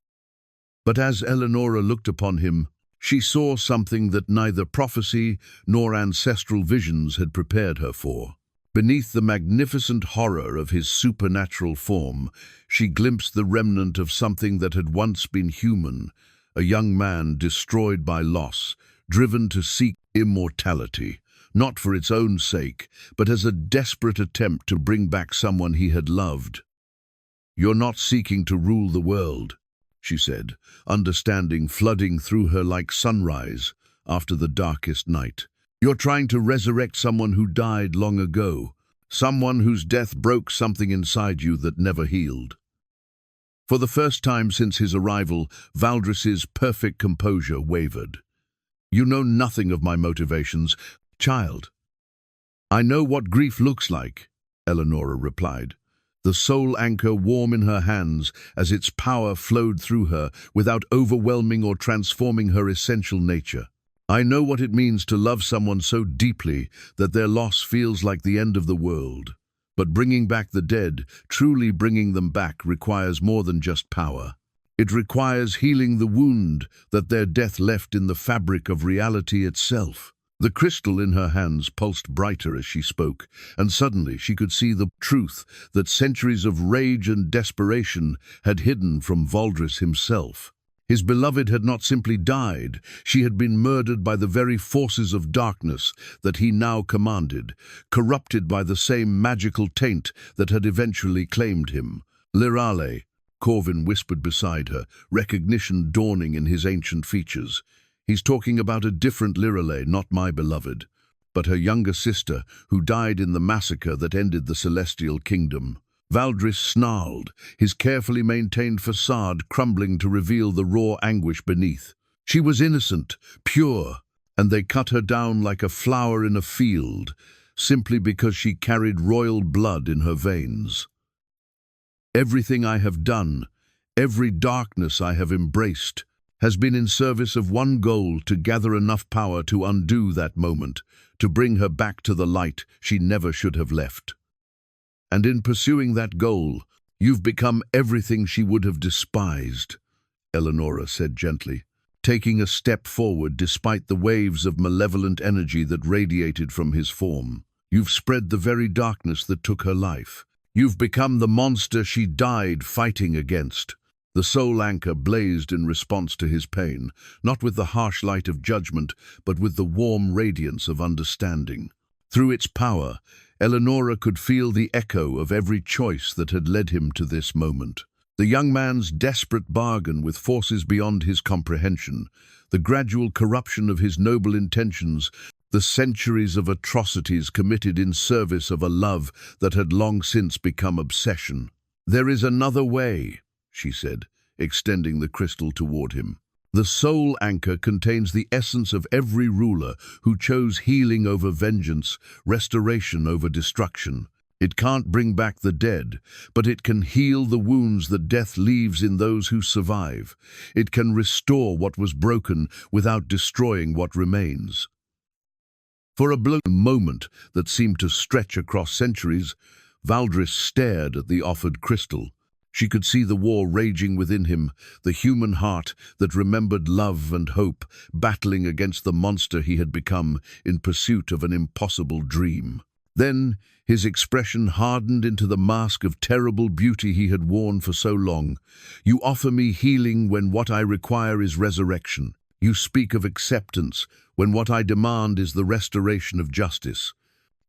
But as Elenora looked upon him, she saw something that neither prophecy nor ancestral visions had prepared her for. Beneath the magnificent horror of his supernatural form, she glimpsed the remnant of something that had once been human, a young man destroyed by loss, driven to seek immortality, not for its own sake, but as a desperate attempt to bring back someone he had loved. "You're not seeking to rule the world," she said, understanding flooding through her like sunrise after the darkest night. "You're trying to resurrect someone who died long ago, someone whose death broke something inside you that never healed." For the first time since his arrival, Valdris's perfect composure wavered. "You know nothing of my motivations, child." "I know what grief looks like," Elenora replied, the soul anchor warm in her hands as its power flowed through her without overwhelming or transforming her essential nature. "I know what it means to love someone so deeply that their loss feels like the end of the world. But bringing back the dead, truly bringing them back, requires more than just power. It requires healing the wound that their death left in the fabric of reality itself." The crystal in her hands pulsed brighter as she spoke, and suddenly she could see the truth that centuries of rage and desperation had hidden from Valdris himself. His beloved had not simply died, she had been murdered by the very forces of darkness that he now commanded, corrupted by the same magical taint that had eventually claimed him. "Lirale," Corvin whispered beside her, recognition dawning in his ancient features. "He's talking about a different Lirale, not my beloved, but her younger sister, who died in the massacre that ended the Celestial Kingdom." Valdris snarled, his carefully maintained facade crumbling to reveal the raw anguish beneath. She was innocent, pure, and they cut her down like a flower in a field, simply because she carried royal blood in her veins. "Everything I have done, every darkness I have embraced, has been in service of one goal: to gather enough power to undo that moment, to bring her back to the light she never should have left. And in pursuing that goal, you've become everything she would have despised," Elenora said gently, taking a step forward despite the waves of malevolent energy that radiated from his form. "You've spread the very darkness that took her life. You've become the monster she died fighting against." The soul anchor blazed in response to his pain, not with the harsh light of judgment, but with the warm radiance of understanding. Through its power, Elenora could feel the echo of every choice that had led him to this moment. The young man's desperate bargain with forces beyond his comprehension, the gradual corruption of his noble intentions, the centuries of atrocities committed in service of a love that had long since become obsession. "There is another way," she said, extending the crystal toward him. "The soul anchor contains the essence of every ruler who chose healing over vengeance, restoration over destruction. It can't bring back the dead, but it can heal the wounds that death leaves in those who survive. It can restore what was broken without destroying what remains." For a moment that seemed to stretch across centuries, Valdris stared at the offered crystal. She could see the war raging within him, the human heart that remembered love and hope, battling against the monster he had become in pursuit of an impossible dream. Then his expression hardened into the mask of terrible beauty he had worn for so long. "You offer me healing when what I require is resurrection. You speak of acceptance when what I demand is the restoration of justice.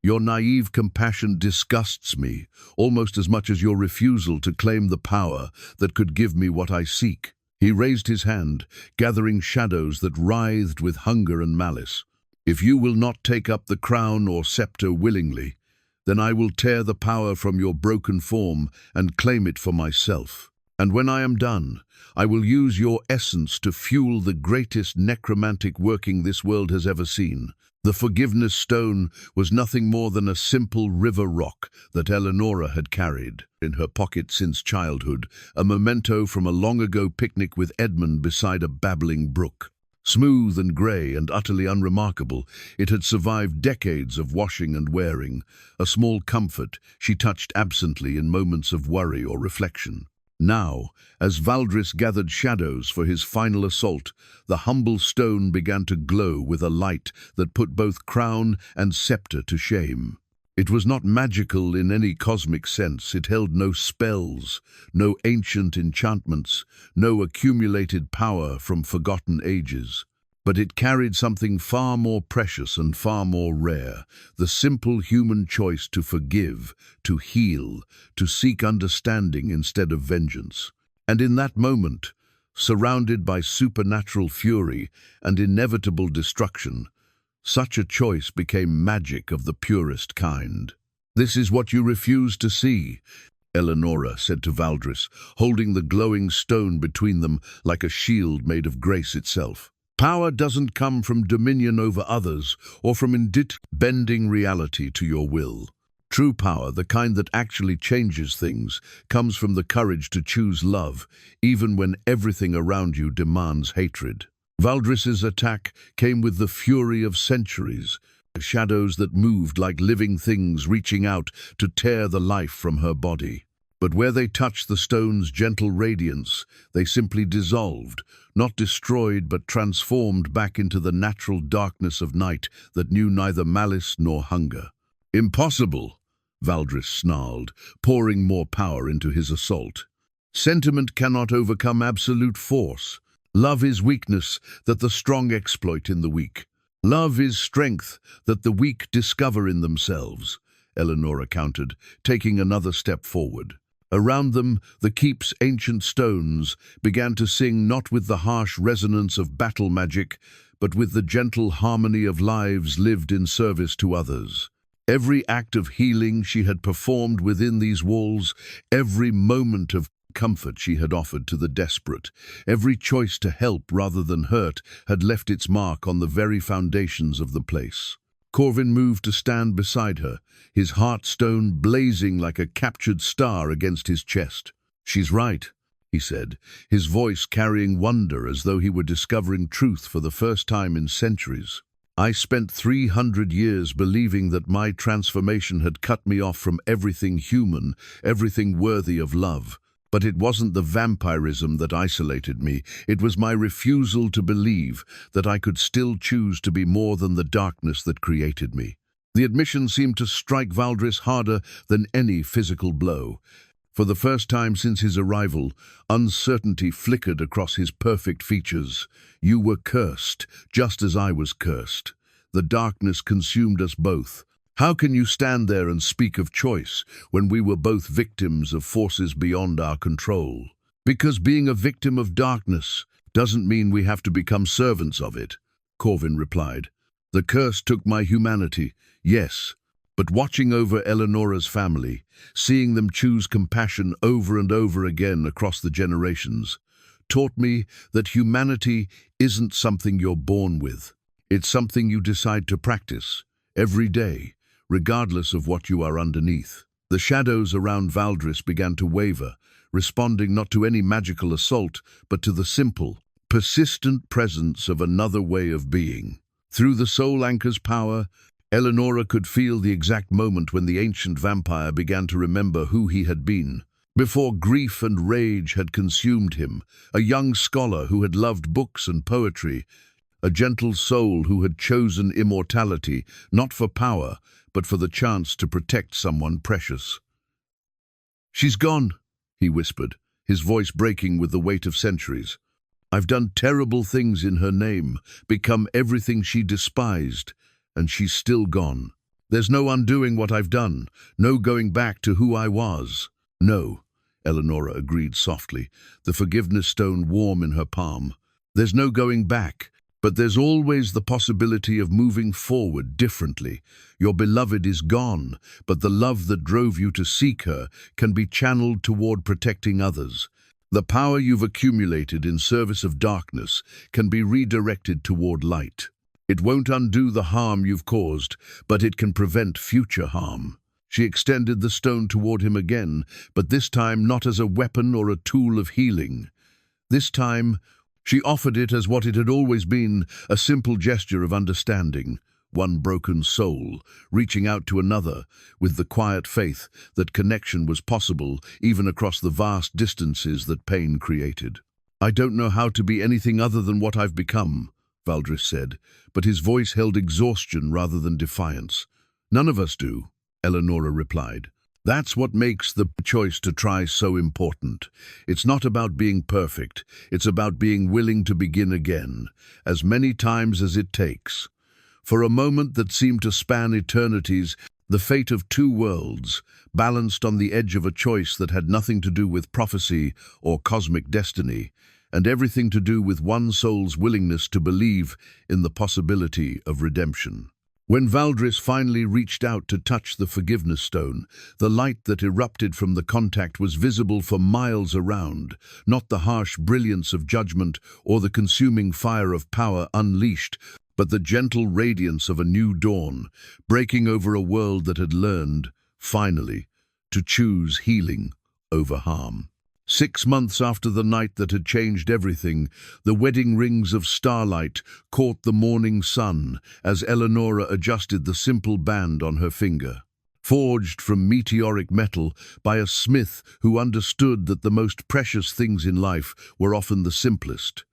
Your naive compassion disgusts me, almost as much as your refusal to claim the power that could give me what I seek." He raised his hand, gathering shadows that writhed with hunger and malice. "If you will not take up the crown or scepter willingly, then I will tear the power from your broken form and claim it for myself." And when I am done, I will use your essence to fuel the greatest necromantic working this world has ever seen. The forgiveness stone was nothing more than a simple river rock that Elenora had carried in her pocket since childhood, a memento from a long-ago picnic with Edmund beside a babbling brook. Smooth and grey and utterly unremarkable, it had survived decades of washing and wearing, a small comfort she touched absently in moments of worry or reflection. Now, as Valdris gathered shadows for his final assault, the humble stone began to glow with a light that put both crown and scepter to shame. It was not magical in any cosmic sense. It held no spells, no ancient enchantments, no accumulated power from forgotten ages. But it carried something far more precious and far more rare, the simple human choice to forgive, to heal, to seek understanding instead of vengeance. And in that moment, surrounded by supernatural fury and inevitable destruction, such a choice became magic of the purest kind. "This is what you refuse to see," Elenora said to Valdris, holding the glowing stone between them like a shield made of grace itself. "Power doesn't come from dominion over others or from bending reality to your will. True power, the kind that actually changes things, comes from the courage to choose love, even when everything around you demands hatred." Valdris's attack came with the fury of centuries, shadows that moved like living things reaching out to tear the life from her body. But where they touched the stone's gentle radiance, they simply dissolved, not destroyed but transformed back into the natural darkness of night that knew neither malice nor hunger. "Impossible," Valdris snarled, pouring more power into his assault. "Sentiment cannot overcome absolute force. Love is weakness that the strong exploit in the weak. Love is strength that the weak discover in themselves," Elenora countered, taking another step forward. Around them, the keep's ancient stones began to sing not with the harsh resonance of battle magic, but with the gentle harmony of lives lived in service to others. Every act of healing she had performed within these walls, every moment of comfort she had offered to the desperate, every choice to help rather than hurt had left its mark on the very foundations of the place. Corvin moved to stand beside her, his heartstone blazing like a captured star against his chest. "She's right," he said, his voice carrying wonder as though he were discovering truth for the first time in centuries. "I spent 300 years believing that my transformation had cut me off from everything human, everything worthy of love. But it wasn't the vampirism that isolated me. It was my refusal to believe that I could still choose to be more than the darkness that created me." The admission seemed to strike Valdris harder than any physical blow. For the first time since his arrival, uncertainty flickered across his perfect features. "You were cursed, just as I was cursed. The darkness consumed us both. How can you stand there and speak of choice when we were both victims of forces beyond our control?" "Because being a victim of darkness doesn't mean we have to become servants of it," Corvin replied. "The curse took my humanity, yes, but watching over Elenora's family, seeing them choose compassion over and over again across the generations, taught me that humanity isn't something you're born with. It's something you decide to practice every day, regardless of what you are underneath." The shadows around Valdris began to waver, responding not to any magical assault, but to the simple, persistent presence of another way of being. Through the soul anchor's power, Elenora could feel the exact moment when the ancient vampire began to remember who he had been. Before grief and rage had consumed him, a young scholar who had loved books and poetry, a gentle soul who had chosen immortality, not for power, but for the chance to protect someone precious. "She's gone," he whispered, his voice breaking with the weight of centuries. "I've done terrible things in her name, become everything she despised, and she's still gone. There's no undoing what I've done, no going back to who I was." "No," Elenora agreed softly, the forgiveness stone warm in her palm. "There's no going back. But there's always the possibility of moving forward differently. Your beloved is gone, but the love that drove you to seek her can be channeled toward protecting others. The power you've accumulated in service of darkness can be redirected toward light. It won't undo the harm you've caused, but it can prevent future harm. She extended the stone toward him again, but this time not as a weapon or a tool of healing. This time, she offered it as what it had always been, a simple gesture of understanding. One broken soul, reaching out to another, with the quiet faith that connection was possible even across the vast distances that pain created. "I don't know how to be anything other than what I've become," Valdris said, but his voice held exhaustion rather than defiance. "None of us do," Elenora replied. "That's what makes the choice to try so important. It's not about being perfect, it's about being willing to begin again, as many times as it takes." For a moment that seemed to span eternities, the fate of two worlds, balanced on the edge of a choice that had nothing to do with prophecy or cosmic destiny, and everything to do with one soul's willingness to believe in the possibility of redemption. When Valdris finally reached out to touch the forgiveness stone, the light that erupted from the contact was visible for miles around, not the harsh brilliance of judgment or the consuming fire of power unleashed, but the gentle radiance of a new dawn, breaking over a world that had learned, finally, to choose healing over harm. 6 months after the night that had changed everything, the wedding rings of starlight caught the morning sun as Elenora adjusted the simple band on her finger. Forged from meteoric metal by a smith who understood that the most precious things in life were often the simplest,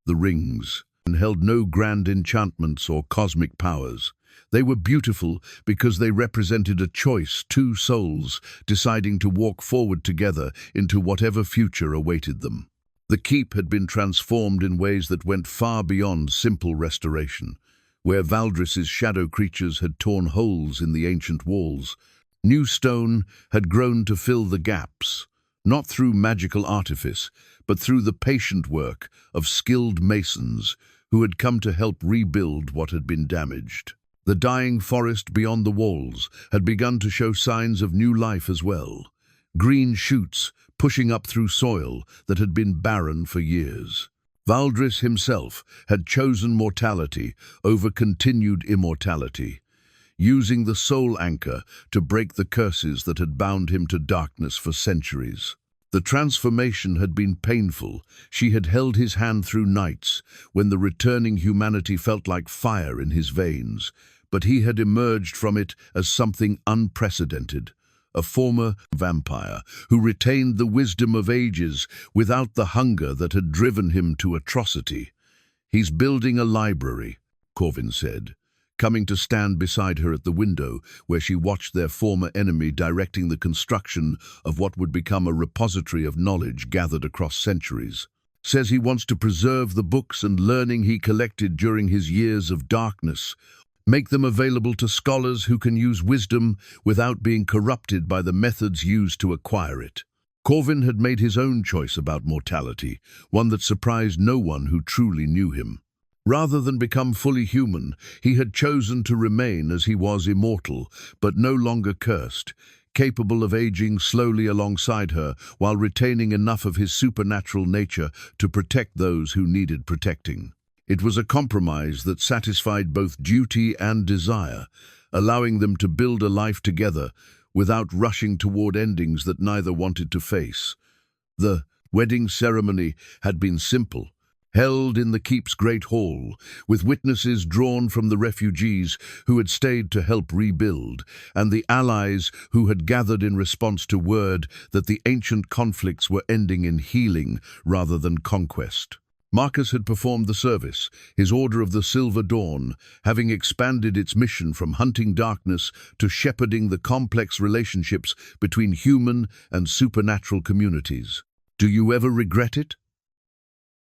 the rings, and held no grand enchantments or cosmic powers. They were beautiful because they represented a choice, two souls deciding to walk forward together into whatever future awaited them. The keep had been transformed in ways that went far beyond simple restoration. Where Valdris's shadow creatures had torn holes in the ancient walls, new stone had grown to fill the gaps, not through magical artifice, but through the patient work of skilled masons who had come to help rebuild what had been damaged. The dying forest beyond the walls had begun to show signs of new life as well, green shoots pushing up through soil that had been barren for years. Valdris himself had chosen mortality over continued immortality, using the soul anchor to break the curses that had bound him to darkness for centuries. The transformation had been painful. She had held his hand through nights when the returning humanity felt like fire in his veins, but he had emerged from it as something unprecedented, a former vampire who retained the wisdom of ages without the hunger that had driven him to atrocity. "He's building a library," Corvin said, coming to stand beside her at the window where she watched their former enemy directing the construction of what would become a repository of knowledge gathered across centuries. "Says he wants to preserve the books and learning he collected during his years of darkness, make them available to scholars who can use wisdom without being corrupted by the methods used to acquire it." Corvin had made his own choice about mortality, one that surprised no one who truly knew him. Rather than become fully human, he had chosen to remain as he was, immortal, but no longer cursed, capable of aging slowly alongside her while retaining enough of his supernatural nature to protect those who needed protecting. It was a compromise that satisfied both duty and desire, allowing them to build a life together without rushing toward endings that neither wanted to face. The wedding ceremony had been simple, held in the keep's great hall, with witnesses drawn from the refugees who had stayed to help rebuild, and the allies who had gathered in response to word that the ancient conflicts were ending in healing rather than conquest. Marcus had performed the service, his Order of the Silver Dawn, having expanded its mission from hunting darkness to shepherding the complex relationships between human and supernatural communities. "Do you ever regret it?"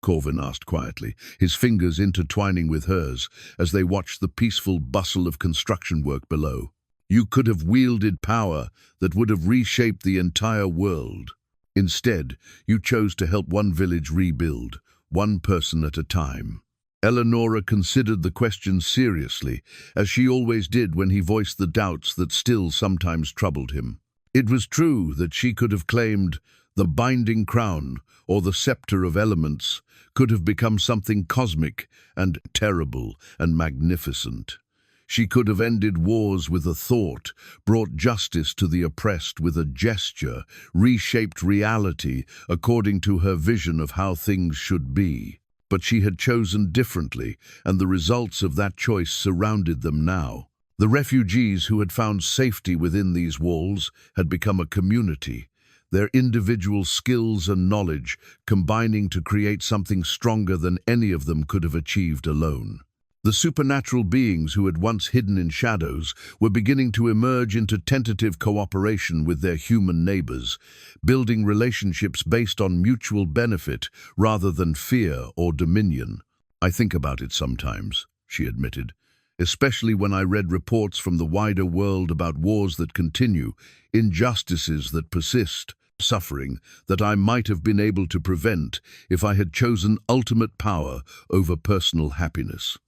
Corvin asked quietly, his fingers intertwining with hers as they watched the peaceful bustle of construction work below. "You could have wielded power that would have reshaped the entire world. Instead, you chose to help one village rebuild, one person at a time." Elenora considered the question seriously, as she always did when he voiced the doubts that still sometimes troubled him. It was true that she could have claimed The binding crown, or the scepter of elements, could have become something cosmic and terrible and magnificent. She could have ended wars with a thought, brought justice to the oppressed with a gesture, reshaped reality according to her vision of how things should be. But she had chosen differently, and the results of that choice surrounded them now. The refugees who had found safety within these walls had become a community, their individual skills and knowledge combining to create something stronger than any of them could have achieved alone. The supernatural beings who had once hidden in shadows were beginning to emerge into tentative cooperation with their human neighbors, building relationships based on mutual benefit rather than fear or dominion. "I think about it sometimes," she admitted, "especially when I read reports from the wider world about wars that continue, injustices that persist, suffering that I might have been able to prevent if I had chosen ultimate power over personal happiness."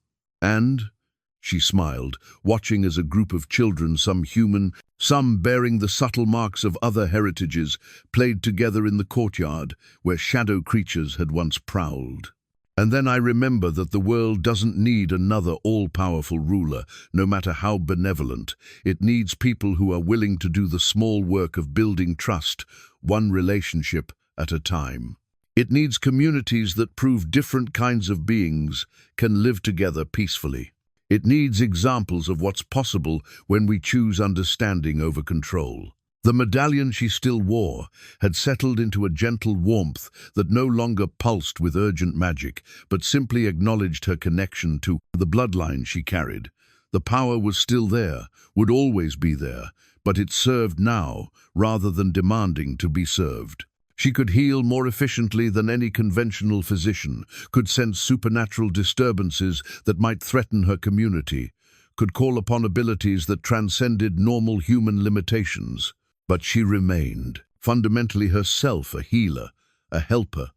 And she smiled, watching as a group of children, some human, some bearing the subtle marks of other heritages, played together in the courtyard where shadow creatures had once prowled. "And then I remember that the world doesn't need another all-powerful ruler, no matter how benevolent. It needs people who are willing to do the small work of building trust, one relationship at a time. It needs communities that prove different kinds of beings can live together peacefully. It needs examples of what's possible when we choose understanding over control." The medallion she still wore had settled into a gentle warmth that no longer pulsed with urgent magic, but simply acknowledged her connection to the bloodline she carried. The power was still there, would always be there, but it served now rather than demanding to be served. She could heal more efficiently than any conventional physician, could sense supernatural disturbances that might threaten her community, could call upon abilities that transcended normal human limitations. But she remained, fundamentally herself, a healer, a helper,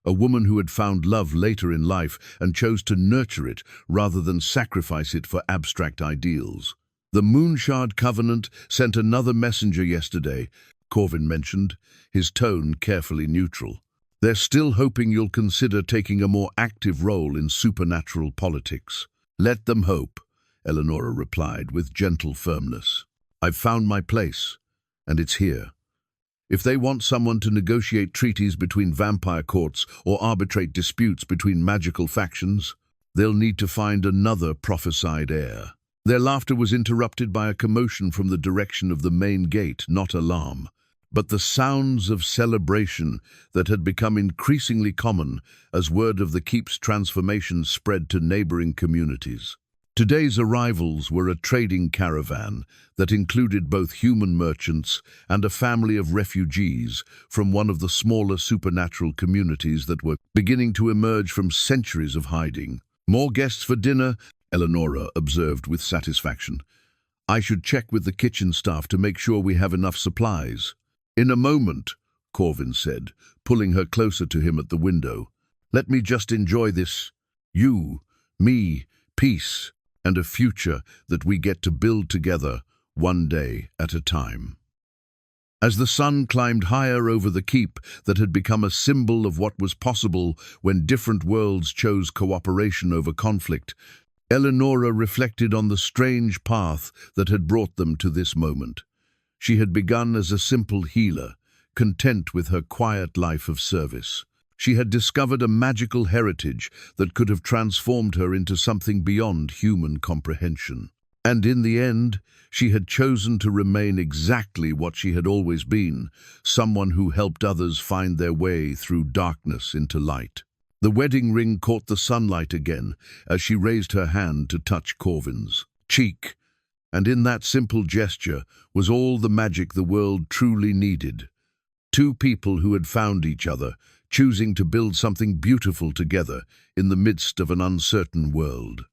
a woman who had found love later in life and chose to nurture it rather than sacrifice it for abstract ideals. "The Moonshard Covenant sent another messenger yesterday," Corvin mentioned, his tone carefully neutral. "They're still hoping you'll consider taking a more active role in supernatural politics." "Let them hope," Elenora replied with gentle firmness. "I've found my place, and it's here. If they want someone to negotiate treaties between vampire courts or arbitrate disputes between magical factions, they'll need to find another prophesied heir." Their laughter was interrupted by a commotion from the direction of the main gate, not alarm, but the sounds of celebration that had become increasingly common as word of the keep's transformation spread to neighboring communities. Today's arrivals were a trading caravan that included both human merchants and a family of refugees from one of the smaller supernatural communities that were beginning to emerge from centuries of hiding. "More guests for dinner," Elenora observed with satisfaction. "I should check with the kitchen staff to make sure we have enough supplies." "In a moment," Corvin said, pulling her closer to him at the window. "Let me just enjoy this. You, me, peace, and a future that we get to build together, one day at a time." As the sun climbed higher over the keep that had become a symbol of what was possible when different worlds chose cooperation over conflict, Elenora reflected on the strange path that had brought them to this moment. She had begun as a simple healer, content with her quiet life of service. She had discovered a magical heritage that could have transformed her into something beyond human comprehension. And in the end, she had chosen to remain exactly what she had always been, someone who helped others find their way through darkness into light. The wedding ring caught the sunlight again as she raised her hand to touch Corvin's cheek, and in that simple gesture was all the magic the world truly needed. Two people who had found each other, choosing to build something beautiful together in the midst of an uncertain world.